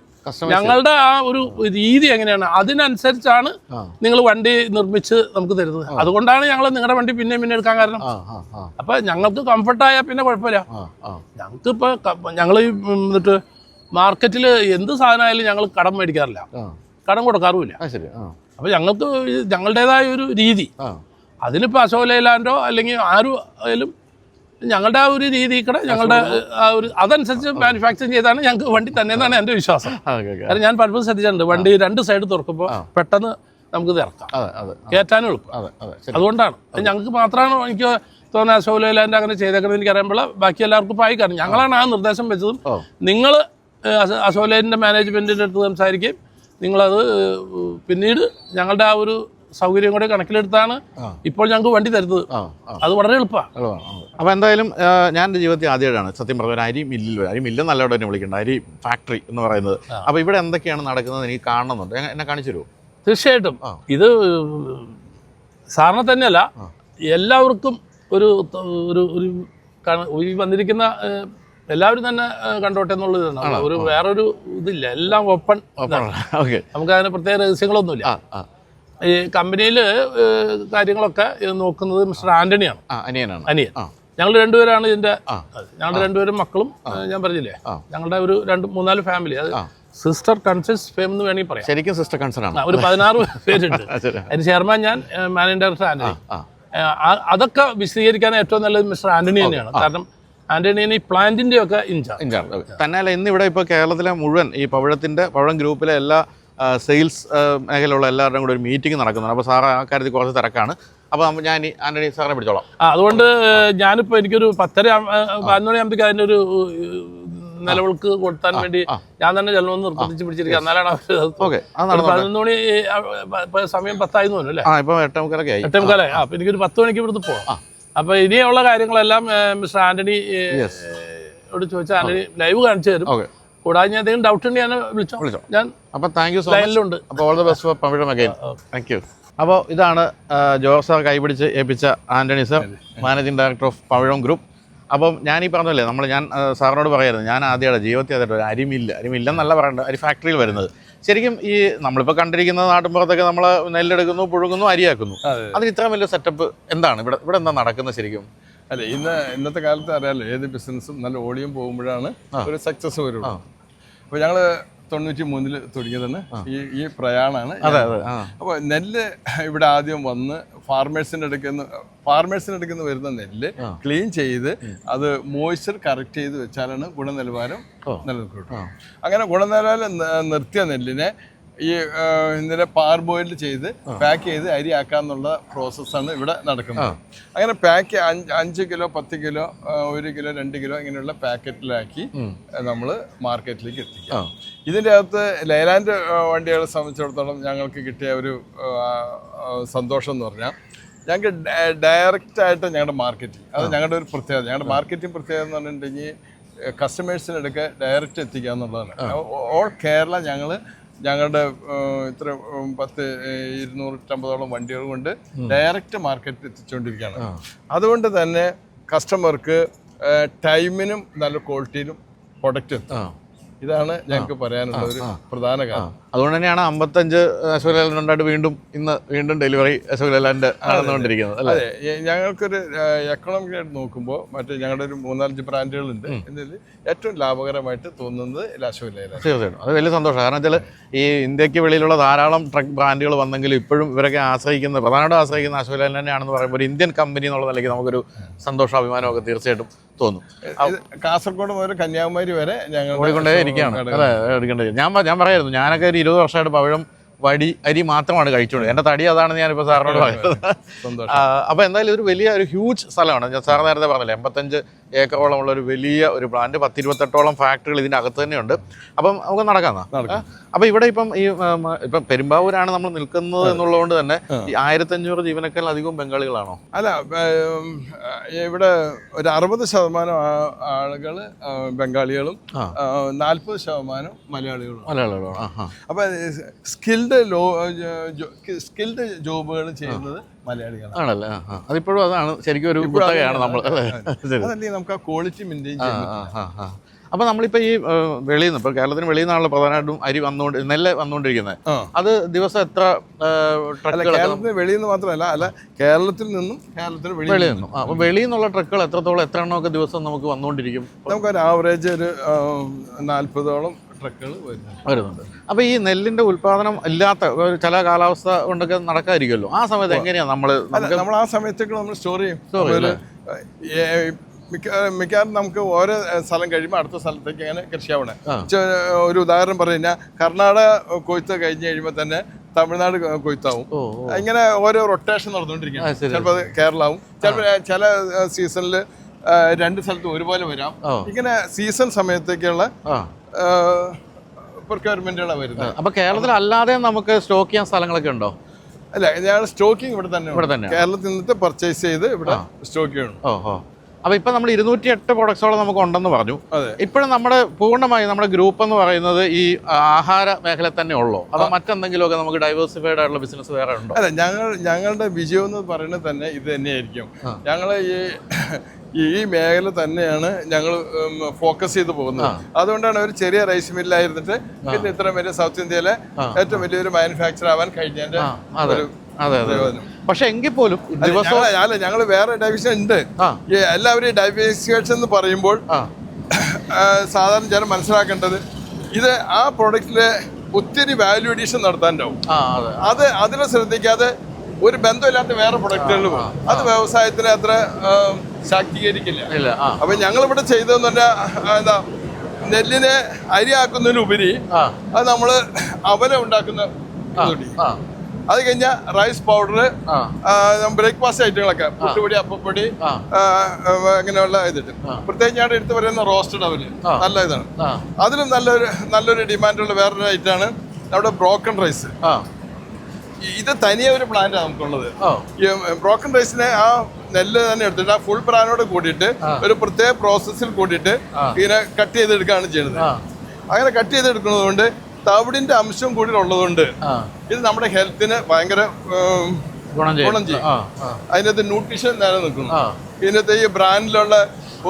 ഞങ്ങളുടെ ആ ഒരു രീതി എങ്ങനെയാണ് അതിനനുസരിച്ചാണ് നിങ്ങൾ വണ്ടി നിർമ്മിച്ച് നമുക്ക് തരുന്നത്. അതുകൊണ്ടാണ് ഞങ്ങൾ നിങ്ങളുടെ വണ്ടി പിന്നെ എടുക്കാൻ കാരണം. അപ്പം ഞങ്ങൾക്ക് കംഫർട്ടായാൽ പിന്നെ കുഴപ്പമില്ല. ഞങ്ങൾക്കിപ്പോൾ ഞങ്ങൾ എന്നിട്ട് മാർക്കറ്റിൽ എന്ത് സാധനമായാലും ഞങ്ങൾ കടം മേടിക്കാറില്ല, കടം കൊടുക്കാറുമില്ല. അപ്പം ഞങ്ങൾക്ക് ഞങ്ങളുടേതായ ഒരു രീതി, അതിനിപ്പോൾ അശോക് ലേലാൻഡോ അല്ലെങ്കിൽ ആരും ആയാലും ഞങ്ങളുടെ ആ ഒരു രീതി കൂടെ ഞങ്ങളുടെ ആ ഒരു അതനുസരിച്ച് മാനുഫാക്ചറിങ് ചെയ്താണ് ഞങ്ങൾക്ക് വണ്ടി തന്നെ എന്നാണ് എൻ്റെ വിശ്വാസം. കാരണം ഞാൻ പലപ്പോഴും ശ്രദ്ധിച്ചിട്ടുണ്ട്, വണ്ടി 2 സൈഡ് തുറക്കുമ്പോൾ പെട്ടെന്ന് നമുക്ക് ഇത് ഇറക്കാം, കയറ്റാനും എളുപ്പം. അതുകൊണ്ടാണ് ഞങ്ങൾക്ക് മാത്രമാണ് എനിക്ക് തോന്നുന്നത് അശോക് ലേലാൻഡ് അങ്ങനെ ചെയ്തേക്കുന്നത് എനിക്ക് അറിയുമ്പോൾ ബാക്കി എല്ലാവർക്കും ആയി. കാരണം ഞങ്ങളാണ് ആ നിർദ്ദേശം വെച്ചതും. നിങ്ങൾ അശോക് ലേലാൻഡിൻ്റെ മാനേജ്മെൻറ്റിൻ്റെ അടുത്ത് സംസാരിക്കുകയും നിങ്ങളത് പിന്നീട് ഞങ്ങളുടെ ആ ഒരു സൗകര്യം കൂടെ കണക്കിലെടുത്താണ് ഇപ്പോൾ ഞങ്ങൾക്ക് വണ്ടി തരുന്നത്. അത് വളരെ എളുപ്പമാണ്. അപ്പോൾ എന്തായാലും ഞാൻ എൻ്റെ ജീവിതത്തിൽ ആദ്യമായിട്ടാണ് സത്യം പറഞ്ഞ ഒരു അരി മില്ലെന്നല്ല ഇവിടെ തന്നെ വിളിക്കേണ്ടത്, അരി ഫാക്ടറി എന്ന് പറയുന്നത്. അപ്പോൾ ഇവിടെ എന്തൊക്കെയാണ് നടക്കുന്നത് എനിക്ക് കാണണമെന്നുണ്ട്, എന്നെ കാണിച്ചു തരുമോ? തീർച്ചയായിട്ടും. ഇത് സാറിനെ തന്നെയല്ല, എല്ലാവർക്കും ഒരു വന്നിരിക്കുന്ന എല്ലാവരും തന്നെ കണ്ടോട്ടെ എന്നുള്ളതാണ്. ഒരു വേറൊരു ഇതില്ല, എല്ലാം ഓപ്പൺ. നമുക്ക് അതിന് പ്രത്യേക രഹസ്യങ്ങളൊന്നുമില്ല. ഈ കമ്പനിയിൽ കാര്യങ്ങളൊക്കെ നോക്കുന്നത് മിസ്റ്റർ ആന്റണിയാണ്, അനിയൻ. ഞങ്ങൾ രണ്ടുപേരാണ് ഇതിന്റെ. ഞങ്ങൾ രണ്ടുപേരും മക്കളും, ഞാൻ പറഞ്ഞില്ലേ ഞങ്ങളുടെ ഒരു 2-3-4 ഫാമിലി. അത് സിസ്റ്റർ കൺസേൺസ് ഫേം എന്ന് വേണമെങ്കിൽ പറയാം. ശരിക്കും സിസ്റ്റർ കൺസേൺ ആണ്. ഒരു 16 പേരുണ്ട്. അതിന് ചെയർമാൻ ഞാൻ, മാനേജിംഗ് ഡയറക്ടർ ആന്റണി. അതൊക്കെ വിശദീകരിക്കാൻ ഏറ്റവും നല്ലത് മിസ്റ്റർ ആന്റണി തന്നെയാണ്. കാരണം ആന്റണിയാണ് ഈ പ്ലാന്റിന്റെ ഒക്കെ ഇൻചാർജ്. തന്നെയല്ല ഇന്നിവിടെ ഇപ്പോൾ കേരളത്തിലെ മുഴുവൻ ഈ പവിഴം ഗ്രൂപ്പിലെ എല്ലാ സെയിൽസ് മേഖലയുള്ള എല്ലാവരുടെയും കൂടെ ഒരു മീറ്റിംഗ് നടക്കുന്നുണ്ട്. അപ്പോൾ സാറ് ആ കാര്യത്തിൽ കുറച്ച് തിരക്കാണ്. അപ്പോൾ ഞാൻ ആന്റണി സാറിനെ പിടിച്ചോളാം. അതുകൊണ്ട് ഞാനിപ്പോൾ എനിക്കൊരു 10:30-11 മണിയാകുമ്പോഴത്തേക്ക് അതിൻ്റെ ഒരു നിലവിൾക്ക് കൊടുത്താൻ വേണ്ടി ഞാൻ തന്നെ ചെല്ലണമെന്ന് നിർബന്ധിച്ച് പിടിച്ചിരിക്കുക. എന്നാലാണ് 11 മണി സമയം 10 തോന്നുന്നു അല്ലേ? ഇപ്പോൾ 8:45 അപ്പോൾ എനിക്കൊരു 10 മണിക്ക് ഇവിടുന്ന് പോകാം. അപ്പോൾ ഇനിയുള്ള കാര്യങ്ങളെല്ലാം മിസ്റ്റർ ആന്റണിയോട് ചോദിച്ചാൽ ആന്റണി ലൈവ് കാണിച്ചു തരും. കൂടാതെ ഞാൻ എന്തെങ്കിലും ഡൗട്ട് ഉണ്ടെങ്കിൽ ഞാൻ വിളിച്ചോ. ഞാൻ അപ്പോൾ താങ്ക് യു സോ മച്ച്. അപ്പോൾ all the best for Pavizham again. Thank you. അപ്പോൾ ഇതാണ് ജോർജ് സാർ കൈപിടിച്ച് ഏൽപ്പിച്ച Antony sir, managing director of Pavizham group. അപ്പം ഞാൻ ഈ പറഞ്ഞല്ലേ, ഞാൻ സാറിനോട് പറയായിരുന്നു, ഞാൻ ആദ്യമായിട്ട് ജീവിതത്തിൽ ആദ്യമായിട്ട് ഒരു അരിമില്ലെന്നല്ല പറയേണ്ടത്, അരി ഫാക്ടറിയിൽ വരുന്നത്. ശരിക്കും ഈ നമ്മളിപ്പോൾ കണ്ടിരിക്കുന്ന നാട്ടിൻപുറത്തൊക്കെ നമ്മൾ നെല്ലെടുക്കുന്നു, പുഴുങ്ങുന്നു, അരിയാക്കുന്നു. അതിന് ഇത്രയും വലിയ സെറ്റപ്പ് എന്താണ് ഇവിടെ എന്താ നടക്കുന്നത് ശരിക്കും? അല്ലെ, ഇന്നത്തെ കാലത്ത് അറിയാമല്ലോ, ഏത് ബിസിനസ്സും നല്ല ഓടിയും പോകുമ്പോഴാണ് ഒരു സക്സസ് വരുള്ളൂ. അപ്പോൾ ഞങ്ങൾ 1993 തുടങ്ങിയതാണ് ഈ പ്രയാണമാണ്. അതെ അതെ. അപ്പോൾ നെല്ല് ഇവിടെ ആദ്യം വന്ന് ഫാർമേഴ്സിൻ്റെ അടുക്കുന്ന വരുന്ന നെല്ല് ക്ലീൻ ചെയ്ത് അത് മോയ്സ്ചർ കറക്റ്റ് ചെയ്ത് വെച്ചാലാണ് ഗുണനിലവാരം നിലനിൽക്കുന്നത്. അങ്ങനെ ഗുണനിലവാരം നിർത്തിയ നെല്ലിനെ ഈ ഇന്നലെ പാർ ബോയിൽ ചെയ്ത് പാക്ക് ചെയ്ത് അരിയാക്കാന്നുള്ള പ്രോസസ്സാണ് ഇവിടെ നടക്കുന്നത്. അങ്ങനെ pack 5 kilo 10 kilo 1 kilo 2 kilo ഇങ്ങനെയുള്ള പാക്കറ്റിലാക്കി നമ്മൾ മാർക്കറ്റിലേക്ക് എത്തിക്കാം. ഇതിൻ്റെ അകത്ത് ലൈലാൻഡ് വണ്ടികളെ സംബന്ധിച്ചിടത്തോളം ഞങ്ങൾക്ക് കിട്ടിയ ഒരു സന്തോഷം എന്ന് പറഞ്ഞാൽ ഞങ്ങൾക്ക് ഡയറക്റ്റായിട്ട് ഞങ്ങളുടെ മാർക്കറ്റിംഗ്, അത് ഞങ്ങളുടെ ഒരു പ്രത്യേകത. ഞങ്ങളുടെ മാർക്കറ്റിംഗ് പ്രത്യേകത എന്ന് പറഞ്ഞിട്ടുണ്ടെങ്കിൽ കസ്റ്റമേഴ്സിനെടുക്കെ ഡയറക്റ്റ് എത്തിക്കുക എന്നുള്ളതാണ്. ഓൾ കേരള ഞങ്ങളുടെ ഇത്ര 250 വണ്ടികൾ കൊണ്ട് ഡയറക്റ്റ് മാർക്കറ്റിൽ എത്തിച്ചുകൊണ്ടിരിക്കുകയാണ്. അതുകൊണ്ട് തന്നെ കസ്റ്റമർക്ക് ടൈമിനും നല്ല ക്വാളിറ്റിയിലും പ്രൊഡക്റ്റ് എത്തും. ഇതാണ് ഞങ്ങൾക്ക് പറയാനുള്ള ഒരു പ്രധാന കാരണം. അതുകൊണ്ട് തന്നെയാണ് 55 അശോക് ലേലാൻഡ് ഉണ്ടായിട്ട് വീണ്ടും ഡെലിവറി അശോക് ലേലാൻഡ് നടന്നുകൊണ്ടിരിക്കുന്നത്. അതെ, ഞങ്ങൾക്കൊരു എക്കണോമിക്കായിട്ട് നോക്കുമ്പോൾ മറ്റേ ഞങ്ങളുടെ ഒരു 3-4 ബ്രാൻഡുകളുണ്ട്. ഇതിൽ ഏറ്റവും ലാഭകരമായിട്ട് തോന്നുന്നത് അശോക് ലേലാൻഡ്. തീർച്ചയായിട്ടും അത് വലിയ സന്തോഷം. കാരണം വെച്ചാൽ ഈ ഇന്ത്യക്ക് വെളിയിലുള്ള ധാരാളം ട്രക്ക് ബ്രാൻഡുകൾ വന്നെങ്കിലും ഇപ്പോഴും ഇവരൊക്കെ പ്രധാനമായിട്ടും ആശ്രയിക്കുന്ന അശോക് ലേലാൻഡ് തന്നെയാണെന്ന് പറയുമ്പോൾ ഒരു ഇന്ത്യൻ കമ്പനി എന്നുള്ള നിലയ്ക്ക് നമുക്കൊരു സന്തോഷം അഭിമാനമൊക്കെ തീർച്ചയായിട്ടും തോന്നും. കാസർഗോഡ് മുതൽ കന്യാകുമാരി വരെ ഞങ്ങൾ ഓടിക്കൊണ്ടേ ഇരിക്കുകയാണ്. അതെ, എടുക്കേണ്ടത്. ഞാൻ പറയായിരുന്നു, ഞാനൊക്കെ ഒരു 20 വർഷമായിട്ട് പവിഴം അരി മാത്രമാണ് കഴിച്ചുകൊണ്ട്. എൻ്റെ തടി അതാണെന്ന് ഞാനിപ്പോൾ സാറിനോട് പറയുന്നത്. അപ്പോൾ എന്തായാലും ഒരു വലിയ ഹ്യൂജ് സ്ഥലമാണ്. സാർ നേരത്തെ പറഞ്ഞില്ലേ 55 ഏക്കറോളം ഉള്ള ഒരു വലിയ ഒരു പ്ലാന്റ്, 10-28ഓളം ഫാക്ടറികൾ ഇതിൻ്റെ അകത്ത് തന്നെയുണ്ട്. അപ്പം നമുക്ക് നടക്കാമെന്നാ. അപ്പോൾ ഇവിടെ ഇപ്പം പെരുമ്പാവൂരാണ് നമ്മൾ നിൽക്കുന്നത് എന്നുള്ളതുകൊണ്ട് തന്നെ ഈ 1500 ജീവനക്കാരിൽ അധികവും ബംഗാളികളാണോ? അല്ല, ഇവിടെ ഒരു 60% ആളുകൾ ബംഗാളികളും 40% മലയാളികളും. അപ്പോൾ സ്കിൽഡ് ജോബുകൾ ചെയ്യുന്നത് മലയാളികളാണ്. ആണല്ലേ? അതിപ്പോഴും അതാണ് ശരിക്കും ഒരു കുത്തകയാണ് നമ്മൾ. അതല്ലേ നമുക്ക് ആ ക്വാളിറ്റി മെയിൻറ്റെയിൻ ചെയ്യാൻ. അപ്പോൾ നമ്മളിപ്പോൾ ഈ വെളിയിൽ നിന്ന്, ഇപ്പോൾ കേരളത്തിന് വെളിയിൽ നിന്നാണല്ലോ പ്രധാനമായിട്ടും നെല്ല് വന്നുകൊണ്ടിരിക്കുന്നത്. അത് ദിവസം എത്ര ട്രക്കുകൾ? കേരളത്തിന് വെളിയിൽ നിന്ന് മാത്രമല്ല, കേരളത്തിൽ വെളിയിൽ നിന്നും. അപ്പോൾ വെളിയിൽ നിന്നുള്ള ട്രക്കുകൾ എത്ര എണ്ണമൊക്കെ ദിവസം നമുക്ക് വന്നുകൊണ്ടിരിക്കും? നമുക്കൊരു ആവറേജ് ഒരു 40ഓളം ട്രക്കുകൾ വരുന്നുണ്ട്. അപ്പോൾ ഈ നെല്ലിൻ്റെ ഉൽപ്പാദനം ഇല്ലാത്ത ചില കാലാവസ്ഥ കൊണ്ടൊക്കെ നടക്കാതിരിക്കുമല്ലോ, ആ സമയത്ത് എങ്ങനെയാണ് നമ്മൾ ആ സമയത്തേക്ക് നമ്മൾ സ്റ്റോർ ചെയ്യും. മിക്കവാറും നമുക്ക് ഓരോ സ്ഥലം കഴിയുമ്പോൾ അടുത്ത സ്ഥലത്തേക്ക് അങ്ങനെ കൃഷിയാവണേ. ഒരു ഉദാഹരണം പറഞ്ഞു കഴിഞ്ഞാൽ കർണാടക കൊയ്ത്ത് കഴിഞ്ഞ് കഴിയുമ്പോൾ തന്നെ തമിഴ്നാട് കൊയ്ത്താവും. ഇങ്ങനെ ഓരോ റൊട്ടേഷൻ നടന്നുകൊണ്ടിരിക്കുകയാണ്. ചിലപ്പോൾ അത് കേരളാവും, ചിലപ്പോൾ ചില സീസണിൽ 2 സ്ഥലത്ത് ഒരുപോലെ വരാം. ഇങ്ങനെ സീസൺ സമയത്തേക്കുള്ള പ്രൊക്യൂർമെന്റുകളാണ് വരുന്നത്. അപ്പോൾ കേരളത്തിൽ അല്ലാതെ നമുക്ക് സ്റ്റോക്ക് ചെയ്യാൻ സ്ഥലങ്ങളൊക്കെ ഉണ്ടോ? അല്ല, ഞങ്ങൾ സ്റ്റോക്കിംഗ് ഇവിടെ തന്നെ കേരളത്തിൽ നിന്നിട്ട് പർച്ചേസ് ചെയ്ത് ഇവിടെ സ്റ്റോക്ക് ചെയ്യണം. അപ്പോൾ ഇപ്പം നമ്മൾ 208 പ്രൊഡക്ട്സോളം നമുക്ക് ഉണ്ടെന്ന് പറഞ്ഞു. ഇപ്പോഴും പൂർണ്ണമായി നമ്മുടെ ഗ്രൂപ്പ് എന്ന് പറയുന്നത് ഈ ആഹാര മേഖല തന്നെ ഉള്ളൂ, അതോ മറ്റെന്തെങ്കിലുമൊക്കെ നമുക്ക് ഡൈവേഴ്സിഫൈഡ് ആയിട്ടുള്ള ബിസിനസ് വേറെ ഉണ്ടോ? അല്ല, ഞങ്ങളുടെ വിജയം എന്ന് പറയുന്നത് തന്നെ ഇത് തന്നെയായിരിക്കും. ഞങ്ങൾ ഈ മേഖല തന്നെയാണ് ഞങ്ങൾ ഫോക്കസ് ചെയ്ത് പോകുന്നത്. അതുകൊണ്ടാണ് ഒരു ചെറിയ റൈസ് മില്ലായിരുന്നിട്ട് പിന്നെ ഇത്രയും വലിയ സൗത്ത് ഇന്ത്യയിലെ ഏറ്റവും വലിയൊരു മാനുഫാക്ചർ ആവാൻ കഴിഞ്ഞതിന്റെ ഒരു പ്രയോജനം. പക്ഷെ എങ്കിൽ പോലും ഞങ്ങൾ വേറെ ഡൈവേഴ്സിഫിക്കേഷൻ ഉണ്ട്. എല്ലാവരും ഡൈവേഴ്സിഫിക്കേഷൻ എന്ന് പറയുമ്പോൾ സാധാരണ ജനം മനസ്സിലാക്കേണ്ടത് ഇത് ആ പ്രൊഡക്റ്റില് ഒത്തിരി വാല്യൂ അഡീഷൻ നടത്താനുണ്ടാവും. അതിനെ ശ്രദ്ധിക്കാതെ ഒരു ബന്ധമില്ലാത്ത വേറെ പ്രൊഡക്റ്റുകൾ പോകും. അത് വ്യവസായത്തിന് അത്ര ശാക്തീകരിക്കില്ല. അപ്പൊ ഞങ്ങളിവിടെ ചെയ്തതെന്ന് പറഞ്ഞാൽ നെല്ലിനെ അരിയാക്കുന്നതിനുപരി അത് നമ്മള് അവല ഉണ്ടാക്കുന്ന, അത് കഴിഞ്ഞാൽ റൈസ് പൗഡർ, ബ്രേക്ക്ഫാസ്റ്റ് ഐറ്റങ്ങളൊക്കെ, പുട്ടുപൊടി, അപ്പപ്പൊടി, അങ്ങനെയുള്ള ഇതിട്ട് പ്രത്യേകിച്ച് ഞാൻ എടുത്ത് പറയുന്ന റോസ്റ്റഡ് അവല് നല്ല ഇതാണ്. അതിലും നല്ലൊരു ഡിമാൻഡുള്ള വേറൊരു ഐറ്റമാണ് നമ്മുടെ ബ്രോക്കൺ റൈസ്. ഇത് തനിയെ ഒരു പ്ലാന്റാണ് നമുക്കുള്ളത്. ഈ ബ്രോക്കൺ റൈസിനെ ആ നെല്ല് തന്നെ എടുത്തിട്ട് ആ ഫുൾ ബ്രാനോട് കൂടിയിട്ട് ഒരു പ്രത്യേക പ്രോസസ്സിൽ കൂടിയിട്ട് ഇങ്ങനെ കട്ട് ചെയ്തെടുക്കുകയാണ് ചെയ്യുന്നത്. അങ്ങനെ കട്ട് ചെയ്തെടുക്കുന്നത് കൊണ്ട് തവിടിന്റെ അംശം കൂടി ഉള്ളതുകൊണ്ട് ഇത് നമ്മുടെ ഹെൽത്തിന് ഭയങ്കര ഗുണം ചെയ്യും. അതിനകത്ത് ന്യൂട്രീഷൻ നിലനിൽക്കുന്നു. ഇതിനകത്ത് ഈ ബ്രാൻഡിലുള്ള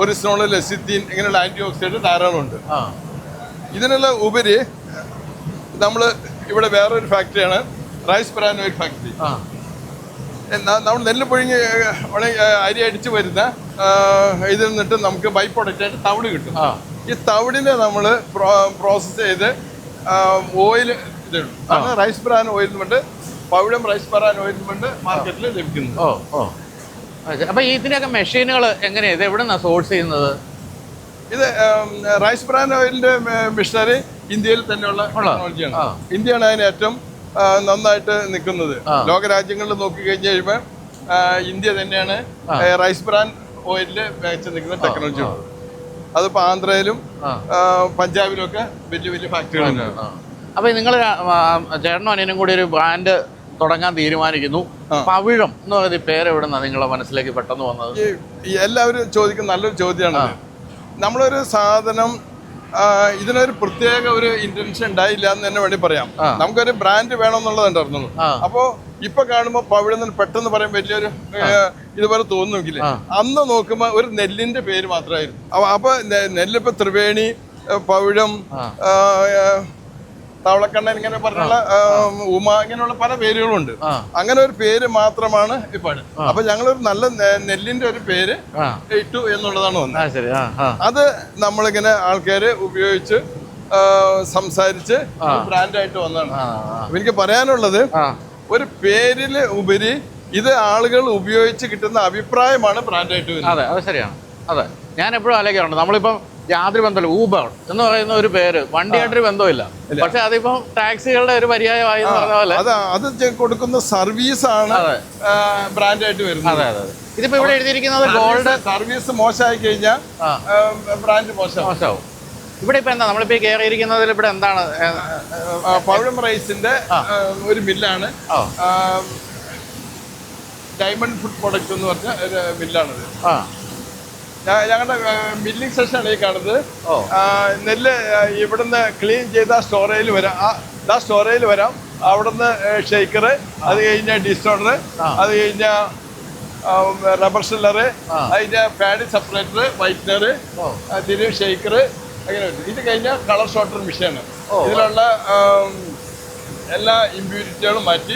ഒറിജിനോൾ, ലെസിത്തീൻ ഇങ്ങനെയുള്ള ആന്റി ഓക്സിഡന്റ് ധാരാളം ഉണ്ട്. ഇതിനുള്ള ഉപരി നമ്മൾ ഇവിടെ വേറൊരു ഫാക്ടറിയാണ് റൈസ് ബ്രാൻ ഓയിൽ ഫാക്ടറി. നമ്മൾ നെല്ല് പുഴുങ്ങി അരി അടിച്ച് വരുന്ന ഇതിൽ നിന്നിട്ട് നമുക്ക് ബൈ പ്രൊഡക്റ്റ് ആയിട്ട് തവിട് കിട്ടും. ഈ തവിടിനെ നമ്മൾ പ്രോസസ്സ് ചെയ്ത് ഓയിൽ ഇതുണ്ട്. ആണ് റൈസ് ബ്രാൻ ഓയിൽ കൊണ്ട് പവിഴം റൈസ് ബ്രാൻ ഓയിൽ കൊണ്ട് മാർക്കറ്റിൽ ലഭിക്കുന്നത്. ഓ ഓ അപ്പൊ ഇതിന്റെയൊക്കെ മെഷീനുകൾ എങ്ങനെയാ ഇത് എവിടെ നിന്നാണ് സോഴ്സ് ചെയ്യുന്നത്? ഇത് റൈസ് ബ്രാൻ ഓയിലിന്റെ മിഷനറി ഇന്ത്യയിൽ തന്നെയുള്ള ടെക്നോളജിയാണ്. ഇന്ത്യയാണ് അതിന് ഏറ്റവും നന്നായിട്ട് നിൽക്കുന്നത്. ലോകരാജ്യങ്ങളിൽ നോക്കി കഴിഞ്ഞ് കഴിയുമ്പോൾ ഇന്ത്യ തന്നെയാണ് റൈസ് ബ്രാൻ ഓയിലിൽ മികച്ച് നിൽക്കുന്ന ടെക്നോളജി. അതിപ്പോൾ ആന്ധ്രയിലും പഞ്ചാബിലും ഒക്കെ വലിയ വലിയ ഫാക്ടറികളുണ്ട്. അപ്പൊ നിങ്ങൾ ചേട്ടനും അനിയനും കൂടി ഒരു ബ്രാൻഡ് തുടങ്ങാൻ തീരുമാനിക്കുന്നു. പവിഴം എന്ന് പറയുന്ന പേര് എവിടെ നിന്നാണ് നിങ്ങളെ മനസ്സിലേക്ക് പെട്ടെന്ന് വന്നത്? എല്ലാവരും ചോദിക്കുന്ന നല്ലൊരു ചോദ്യമാണ്. നമ്മളൊരു സാധനം ഇതിനൊരു പ്രത്യേക ഒരു ഇന്റൻഷൻ ഉണ്ടായില്ല എന്ന് തന്നെ വേണ്ടി പറയാം. നമുക്കൊരു ബ്രാൻഡ് വേണമെന്നുള്ളതുണ്ടായിരുന്നുള്ളൂ. അപ്പോ ഇപ്പൊ കാണുമ്പോ പവിഴം പെട്ടെന്ന് പറയാൻ വലിയൊരു ഇതുപോലെ തോന്നുമെങ്കിലേ അന്ന് നോക്കുമ്പോ ഒരു നെല്ലിന്റെ പേര് മാത്രമായിരുന്നു. അപ്പൊ നെല്ലിപ്പോ ത്രിവേണി, പവിഴം, തവളക്കണ്ണൻ ഇങ്ങനെ പറഞ്ഞുള്ള ഉമ ഇങ്ങനെയുള്ള പല പേരുകളുണ്ട്. അങ്ങനെ ഒരു പേര് മാത്രമാണ് ഇപ്പൊ. അപ്പൊ ഞങ്ങളൊരു നല്ല നെല്ലിന്റെ ഒരു പേര് ഇട്ടു എന്നുള്ളതാണ് വന്നത്. അത് നമ്മളിങ്ങനെ ആൾക്കാര് ഉപയോഗിച്ച് സംസാരിച്ച് ബ്രാൻഡായിട്ട് വന്നതാണ്. എനിക്ക് പറയാനുള്ളത് ഒരു പേരില് ഉപരി ഇത് ആളുകൾ ഉപയോഗിച്ച് കിട്ടുന്ന അഭിപ്രായമാണ് ബ്രാൻഡായിട്ട് വരുന്നത്. അതെ, അത് ശരിയാണ്. അതെ, ഞാൻ എപ്പോഴും ആലോചിക്കാറുണ്ട്. നമ്മളിപ്പം യാതൊരു ബന്ധമില്ല, ഊബർ എന്ന് പറയുന്ന ഒരു പേര് വണ്ടിയായിട്ടൊരു ബന്ധമില്ല, പക്ഷെ അതിപ്പം ടാക്സികളുടെ ഒരു പര്യായമായി പറഞ്ഞ പോലെ അത് കൊടുക്കുന്ന സർവീസാണ് ബ്രാൻഡായിട്ട് വരുന്നത്. അതെ അതെ. ഇതിപ്പോ ഇവിടെ എഴുതിയിരിക്കുന്നത് ഗോൾഡ് സർവീസ് മോശമായി കഴിഞ്ഞാൽ ബ്രാൻഡ് മോശമാവും. ഇവിടെ ഇപ്പൊ എന്താ നമ്മളിപ്പോ കയറിയിരിക്കുന്നതിൽ ഇവിടെ എന്താണ്? പവിഴം റൈസിന്റെ ഒരു മില്ലാണ്. ഡയമണ്ട് ഫുഡ് പ്രൊഡക്റ്റ് എന്ന് പറഞ്ഞ ഒരു മില്ലാണിത്. ഞങ്ങളുടെ മില്ലിംഗ് സെഷനാണ് ഈ കാണുന്നത്. നെല്ല് ഇവിടുന്ന് ക്ലീൻ ചെയ്ത സ്റ്റോറേജിൽ വരാം. സ്റ്റോറേജിൽ വരാം. അവിടുന്ന് ഷെയ്ക്കർ, അത് കഴിഞ്ഞ ഡിസ്റ്റോണർ, അത് കഴിഞ്ഞ റബ്ബർ ഷില്ലർ, അതിന്റെ പാഡി സെപ്പറേറ്റർ, വൈറ്റ്നർ, തിരിവ് ഷെയ്ക്കർ, അങ്ങനെ ഇത് കഴിഞ്ഞ കളർ ഷോർട്ടർ മെഷീനാണ്. ഇതിലുള്ള എല്ലാ ഇമ്പ്യൂരിറ്റികളും മാറ്റി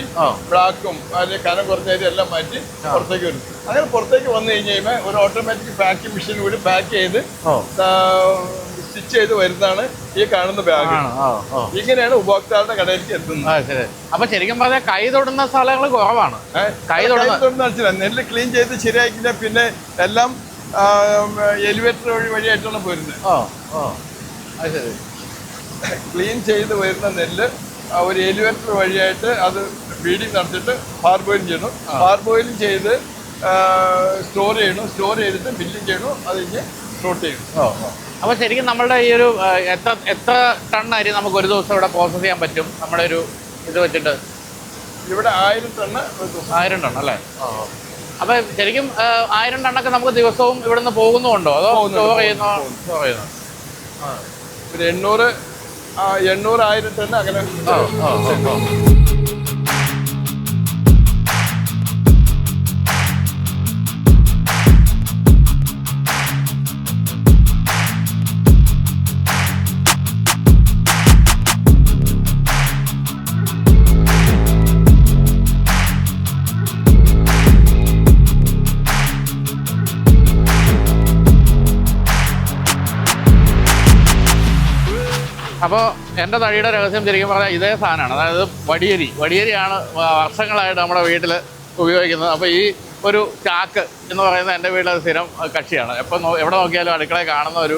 ബ്ലാക്കും അതിന്റെ കനം കുറഞ്ഞതും എല്ലാം മാറ്റി പുറത്തേക്ക് വരും. അങ്ങനെ പുറത്തേക്ക് വന്നു കഴിഞ്ഞ് കഴിയുമ്പോൾ ഒരു ഓട്ടോമാറ്റിക് പാക്കിംഗ് മെഷീൻ കൂടി പാക്ക് ചെയ്ത് സ്റ്റിച്ച് ചെയ്ത് വരുന്നതാണ് ഈ കാണുന്ന ബാഗ്. ഇങ്ങനെയാണ് ഉപഭോക്താക്കളുടെ കടയിലേക്ക് എത്തുന്നത്. അപ്പൊ ശരിക്കും പറഞ്ഞാൽ കൈ തൊടുന്ന സ്ഥലങ്ങൾ കുറവാണ്. കൈ തൊടുന്ന നെല്ല് ക്ലീൻ ചെയ്ത് ശരിയാക്കിയാൽ പിന്നെ എല്ലാം എലിവേറ്റർ വഴിയായിട്ടാണ് പോരുന്നത്. ക്ലീൻ ചെയ്ത് വരുന്ന നെല്ല് ഒരു എലിവേറ്റർ വഴിയായിട്ട് അത് ഫീഡിങ് നടത്തിയിട്ട് പാർബോയിലിംഗ് ചെയ്യണം. പാർബോയിലിംഗ് ചെയ്ത് സ്റ്റോർ ചെയ്യണം. സ്റ്റോർ ചെയ്തിട്ട് ബില്ലിംഗ് ചെയ്യണം. അത് കഴിഞ്ഞ് ഷോർട്ട് ചെയ്യണം. അപ്പോൾ ശരിക്കും നമ്മളുടെ ഈ ഒരു എത്ര ടൺ അരി നമുക്ക് ഒരു ദിവസം ഇവിടെ പ്രോസസ് ചെയ്യാൻ പറ്റും? നമ്മുടെ ഒരു ഇത് വെച്ചിട്ട് ഇവിടെ 1000 ടണ്ണ്. 1000 ടൺ അല്ലേ? അപ്പോൾ ശരിക്കും 1000 ടണ്ണൊക്കെ നമുക്ക് ദിവസവും ഇവിടുന്ന് പോകുന്നുണ്ടോ അതോ സ്റ്റോർ ചെയ്യുന്നോ? ഒരു 800-1000 ടണ്ണ് അങ്ങനെ. അപ്പോൾ എൻ്റെ തടിയുടെ രഹസ്യം ശരിക്കും പറഞ്ഞാൽ ഇതേ സാധനമാണ്. അതായത് വടിയരിയാണ് വർഷങ്ങളായിട്ട് നമ്മുടെ വീട്ടിൽ ഉപയോഗിക്കുന്നത്. അപ്പോൾ ഈ ഒരു ചാക്ക് എന്ന് പറയുന്നത് എൻ്റെ വീട്ടിലെ സ്ഥിരം കക്ഷിയാണ്. എവിടെ നോക്കിയാലും അടുക്കളയിൽ കാണുന്ന ഒരു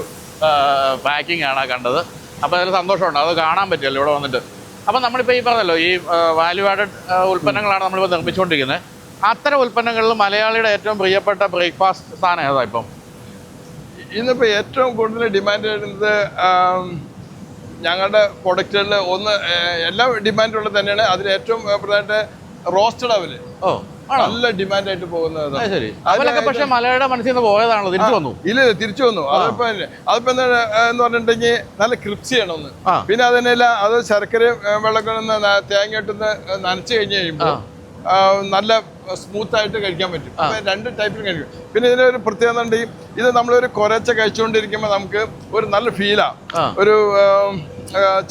പാക്കിംഗ് ആണ് കണ്ടത്. അപ്പോൾ അതിൽ സന്തോഷമുണ്ട്, അത് കാണാൻ പറ്റുമല്ലോ ഇവിടെ വന്നിട്ട്. അപ്പോൾ നമ്മളിപ്പോൾ ഈ പറഞ്ഞല്ലോ ഈ വാല്യൂ ആഡഡ് ഉൽപ്പന്നങ്ങളാണ് നമ്മളിപ്പോൾ നിർമ്മിച്ചുകൊണ്ടിരിക്കുന്നത്. അത്തരം ഉൽപ്പന്നങ്ങളിൽ മലയാളിയുടെ ഏറ്റവും പ്രിയപ്പെട്ട ബ്രേക്ക്ഫാസ്റ്റ് സാധനം ഏതാ ഇപ്പം? ഇന്നിപ്പോൾ ഏറ്റവും കൂടുതൽ ഡിമാൻഡ് ചെയ്യുന്നത് ഞങ്ങളുടെ പ്രൊഡക്റ്റുകളിൽ എല്ലാം ഡിമാൻഡുള്ളത് തന്നെയാണ്. അതിൽ ഏറ്റവും പ്രധാനമായിട്ട് റോസ്റ്റഡ് അവല് നല്ല ഡിമാൻഡായിട്ട് പോകുന്നത്. പക്ഷേ മലയാളിയുടെ മനസ്സിൽ നിന്ന് പോയതാണല്ലോ, തിരിച്ചു വന്നു. ഇല്ല, തിരിച്ചു വന്നു. അതിപ്പോ എന്താ എന്ന് പറഞ്ഞിട്ടുണ്ടെങ്കിൽ നല്ല ക്രിപ്സി ചെയ്യണമെന്ന്. പിന്നെ അതിനെല്ലാം അത് ശർക്കരയും വെള്ളക്കൊന്ന് തേങ്ങ ഇട്ടൊന്ന് നനച്ച് കഴിഞ്ഞ് കഴിയുമ്പോൾ നല്ല സ്മൂത്ത് ആയിട്ട് കഴിക്കാൻ പറ്റും. അപ്പൊ 2 ടൈപ്പിൽ കഴിക്കും. പിന്നെ ഇതിനൊരു പ്രത്യേകത ഉണ്ടെങ്കിൽ ഇത് നമ്മളൊരു കുറച്ച കഴിച്ചുകൊണ്ടിരിക്കുമ്പോൾ നമുക്ക് ഒരു നല്ല ഫീലാ. ഒരു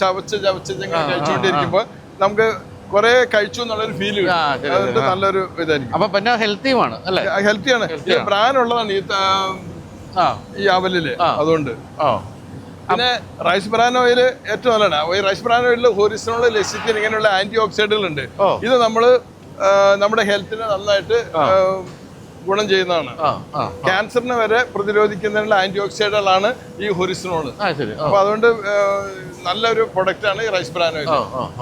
ചവച്ച് കഴിച്ചുകൊണ്ടിരിക്കുമ്പോൾ നമുക്ക് കുറെ കഴിച്ചു എന്നുള്ളൊരു ഫീൽ കിട്ടും. നല്ലൊരു ഇതായിരിക്കും. അപ്പൊ പിന്നെ ഹെൽത്തിയുമാണ് അല്ലേ? ഹെൽത്തിയാണ്. ബ്രാൻ ഉള്ളതാണ് ഈ അവലില്. അതുകൊണ്ട് പിന്നെ റൈസ് ബ്രാൻ ഓയിൽ ഏറ്റവും നല്ലതാണ്. ഈ റൈസ് ബ്രാൻ ഓയിലിൽ ഹോറിസോണൽ, ലെസിറ്റിൻ ഇങ്ങനെയുള്ള ആന്റി ഓക്സിഡന്റുകൾ ഉണ്ട്. ഇത് നമ്മുടെ ഹെൽത്തിനെ നന്നായിട്ട് ഗുണം ചെയ്യുന്നതാണ്. ക്യാൻസറിനെ വരെ പ്രതിരോധിക്കുന്നതിനുള്ള ആന്റി ഓക്സിഡന്റുകളാണ് ഈ ഹൊറിസോണോൾ. അപ്പൊ അതുകൊണ്ട് നല്ലൊരു പ്രൊഡക്റ്റ് ആണ് ഈ റൈസ് ബ്രാൻ ഓയിൽ.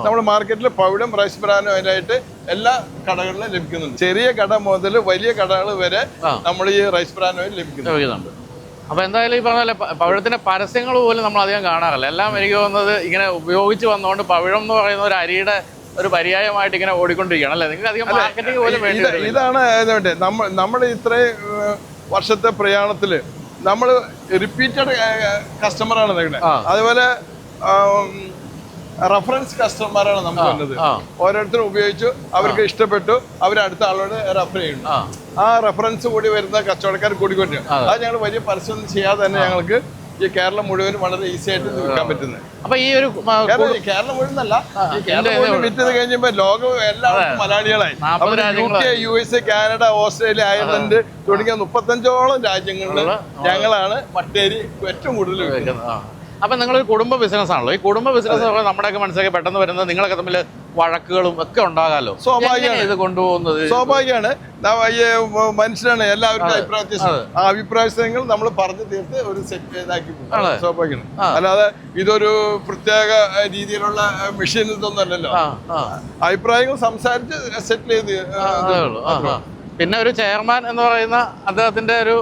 നമ്മുടെ മാർക്കറ്റിൽ പവിഴം റൈസ് ബ്രാൻ ഓയിലായിട്ട് എല്ലാ കടകളിലും ലഭിക്കുന്നുണ്ട്. ചെറിയ കട മുതൽ വലിയ കടകൾ വരെ നമ്മൾ ഈ റൈസ് ബ്രാൻ ഓയിൽ ലഭിക്കുന്നുണ്ട്. അപ്പൊ എന്തായാലും ഈ പറഞ്ഞ പോലെ പവിഴത്തിന്റെ പരസ്യങ്ങൾ പോലും നമ്മൾ അധികം കാണാറില്ല. എല്ലാം എനിക്ക് തോന്നുന്നത് ഇങ്ങനെ ഉപയോഗിച്ച് വന്നതുകൊണ്ട് പവിഴം എന്ന് പറയുന്ന ഒരു അരിയുടെ ഒരു പര്യായമായിട്ട് ഇങ്ങനെ ഓടിക്കൊണ്ടിരിക്കുകയാണ് അല്ലേ? നിങ്ങൾക്ക് അധികം മാർക്കറ്റിംഗ് പോലും വേണ്ടി. ഇതാണ് നമ്മുടെ ഇത്രയും വർഷത്തെ പ്രയാണത്തില് നമ്മൾ റിപ്പീറ്റഡ് കസ്റ്റമറാണ് നിൽക്കുന്നത്. അതുപോലെ റഫറൻസ് കസ്റ്റമറാണ് നമുക്ക് വന്നത്. ഓരോരുത്തരും ഉപയോഗിച്ചു, അവർക്ക് ഇഷ്ടപ്പെട്ടു, അവർ അടുത്ത ആളോട് റെഫർ ചെയ്യുന്നു. ആ റെഫറൻസ് കൂടി വരുന്ന കച്ചവടക്കാർ കൂടിക്കൊണ്ടിരിക്കും. അത് ഞങ്ങൾ വലിയ പരസ്യം ചെയ്യാതെ തന്നെ ഞങ്ങൾക്ക് ഈ കേരളം മുഴുവൻ വളരെ ഈസി ആയിട്ട് വിൽക്കാൻ പറ്റുന്നത്. അപ്പൊ ഈ ഒരു കേരളം മുഴുവനല്ല, ഈ കേരളം മുഴുവൻ വിറ്റത് കഴിഞ്ഞപ്പോ ലോകം എല്ലാവർക്കും മലയാളികളായി. UK, USA, Canada, Australia, Ireland തുടങ്ങിയ 35ഓളം രാജ്യങ്ങളിൽ ഞങ്ങളാണ് മട്ടേരി ഏറ്റവും കൂടുതൽ വിൽക്കുന്നത്. അപ്പൊ നിങ്ങളൊരു കുടുംബ ബിസിനസ് ആണല്ലോ. ഈ കുടുംബ ബിസിനസ് നമ്മുടെയൊക്കെ മനസ്സിലാക്കി പെട്ടെന്ന് വരുന്നത് നിങ്ങളൊക്കെ തമ്മിൽ വഴക്കുകളും ഒക്കെ ഉണ്ടാകാമല്ലോ. സ്വാഭാവികമാണ് ഇത് കൊണ്ടുപോകുന്നത്. സ്വാഭാവികമാണ്. മനുഷ്യരാണ്, എല്ലാവർക്കും അഭിപ്രായ വ്യത്യാസം. ആ അഭിപ്രായങ്ങൾ നമ്മൾ പറഞ്ഞു തീർത്ത് ഒരു സെറ്റ് ഇതാക്കി പോകും. സ്വാഭാവികമാണ്. അല്ലാതെ ഇതൊരു പ്രത്യേക രീതിയിലുള്ള മെഷീൻ ഇതൊന്നുമല്ലല്ലോ. അഭിപ്രായങ്ങൾ സംസാരിച്ച് സെറ്റിൽ ചെയ്ത്. പിന്നെ ഒരു ചെയർമാൻ എന്ന് പറയുന്ന അദ്ദേഹത്തിന്റെ ഒരു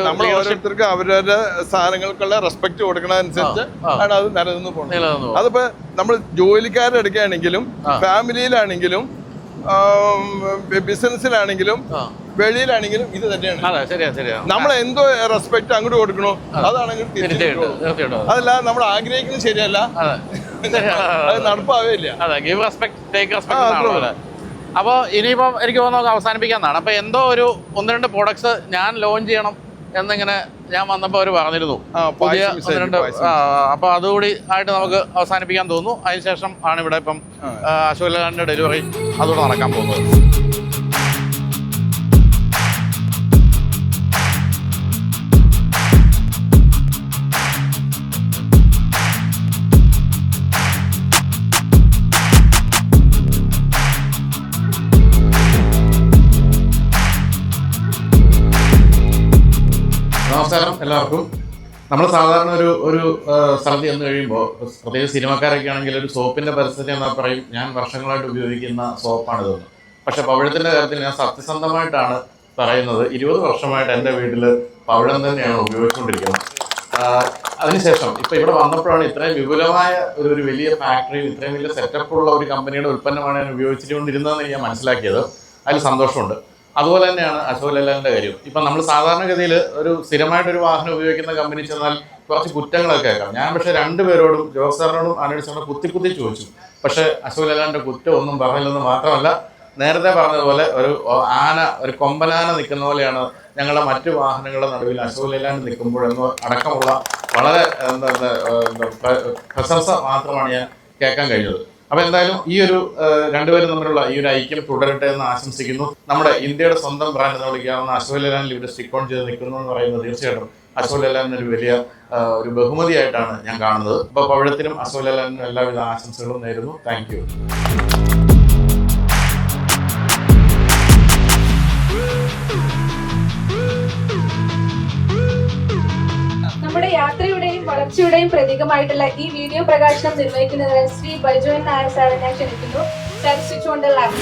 നമ്മൾ ഓരോരുത്തർക്ക് അവരവരുടെ സാധനങ്ങൾക്കുള്ള റെസ്പെക്ട് കൊടുക്കണതനുസരിച്ച് ആണ് അത് നിലനിന്ന് പോകുന്നത്. അതിപ്പോ നമ്മൾ ജോലിക്കാരെ എടുക്കുകയാണെങ്കിലും ഫാമിലിയിലാണെങ്കിലും ബിസിനസ്സിലാണെങ്കിലും വെളിയിലാണെങ്കിലും ഇത് തന്നെയാണ്. നമ്മൾ എന്തോ റെസ്പെക്ട് അങ്ങോട്ട് കൊടുക്കണോ അതാണെങ്കിൽ അതല്ല നമ്മൾ ആഗ്രഹിക്കുന്നത് ശരിയല്ല, അത് നടപ്പാവില്ല. അപ്പോൾ ഇനിയിപ്പം എനിക്ക് തോന്നുന്നു അവസാനിപ്പിക്കാന്നാണ്. അപ്പോൾ എന്തോ ഒരു 1-2 പ്രോഡക്ട്സ് ഞാൻ ലോഞ്ച് ചെയ്യണം എന്നിങ്ങനെ ഞാൻ വന്നപ്പോൾ അവർ പറഞ്ഞിരുന്നു. പുതിയ 1-2 അപ്പോൾ അതുകൂടി ആയിട്ട് നമുക്ക് അവസാനിപ്പിക്കാൻ തോന്നുന്നു. അതിനുശേഷം ആണ് ഇവിടെ ഇപ്പം അശോക് ലേലാൻഡിന്റെ ഡെലിവറി അതുകൂടെ നടക്കാൻ പോകുന്നത്. നമസ്കാരം എല്ലാവർക്കും. നമ്മൾ സാധാരണ ഒരു സ്ഥലത്ത് ചെന്ന് കഴിയുമ്പോൾ, പ്രത്യേകിച്ച് സിനിമക്കാരൊക്കെ ആണെങ്കിൽ ഒരു സോപ്പിന്റെ പരിസ്ഥിതി എന്നാൽ പറയും ഞാൻ വർഷങ്ങളായിട്ട് ഉപയോഗിക്കുന്ന സോപ്പാണിതെന്ന്. പക്ഷെ പവിഴത്തിന്റെ കാര്യത്തിൽ ഞാൻ സത്യസന്ധമായിട്ടാണ് പറയുന്നത്. 20 വർഷമായിട്ട് എൻ്റെ വീട്ടിൽ പവിഴം തന്നെയാണ് ഉപയോഗിച്ചുകൊണ്ടിരിക്കുന്നത്. അതിനുശേഷം ഇപ്പം ഇവിടെ വന്നപ്പോഴാണ് ഇത്രയും വിപുലമായ ഒരു വലിയ ഫാക്ടറിയും ഇത്രയും വലിയ സെറ്റപ്പുള്ള ഒരു കമ്പനിയുടെ ഉൽപ്പന്നമാണ് ഞാൻ ഉപയോഗിച്ചുകൊണ്ടിരുന്നതെന്ന് ഞാൻ മനസ്സിലാക്കിയത്. അതിൽ സന്തോഷമുണ്ട്. അതുപോലെ തന്നെയാണ് അശോക് ലേലാൻഡിന്റെ കാര്യം. ഇപ്പം നമ്മൾ സാധാരണഗതിയിൽ ഒരു സ്ഥിരമായിട്ടൊരു വാഹനം ഉപയോഗിക്കുന്ന കമ്പനി ചെന്നാൽ കുറച്ച് കുറ്റങ്ങളൊക്കെ കേൾക്കാം. ഞാൻ പക്ഷേ 2 പേരോടും, ജോസ് സാറിനോടും അനിൽ സാറിനോടും കുത്തി ചോദിച്ചു. പക്ഷേ അശോക് ലേലാൻഡിന്റെ കുറ്റം ഒന്നും പറഞ്ഞില്ലെന്ന് മാത്രമല്ല, നേരത്തെ പറഞ്ഞതുപോലെ ഒരു കൊമ്പനാന നിൽക്കുന്ന പോലെയാണ് ഞങ്ങളുടെ മറ്റു വാഹനങ്ങളുടെ നടുവിൽ അശോക് ലേലാൻഡ് നിൽക്കുമ്പോഴെന്ന് അടക്കമുള്ള വളരെ പ്രശംസ മാത്രമാണ് ഞാൻ കേൾക്കാൻ കഴിഞ്ഞത്. അപ്പോൾ എന്തായാലും ഈ ഒരു 2 പേരും തമ്മിലുള്ള ഈ ഒരു ഐക്യം തുടരട്ടെ എന്ന് ആശംസിക്കുന്നു. നമ്മുടെ ഇന്ത്യയുടെ സ്വന്തം ബ്രാൻഡ് എന്ന് വിളിക്കാവുന്ന അശോക് ലേലാൻഡിൽ ഇവിടെ സ്റ്റിക്ക് ഓൺ ചെയ്ത് നിൽക്കുന്നു എന്ന് പറയുന്നത് തീർച്ചയായിട്ടും അശോക് ലേലാൻഡിന് ഒരു വലിയ ഒരു ബഹുമതിയായിട്ടാണ് ഞാൻ കാണുന്നത്. അപ്പോൾ പവിഴത്തിനും അശോക് ലേലാൻഡിനും എല്ലാവിധ ആശംസകളും നേരുന്നു. Thank you. നമ്മുടെ യാത്രയുടെയും വളർച്ചയുടെയും പ്രതീകമായിട്ടുള്ള ഈ വീഡിയോ പ്രകാശനം നിർവഹിക്കുന്നതിന് ശ്രീ ബൈജോൻ നായർ സാറിനെ ക്ഷണിക്കുന്നു. Switch on the lamp.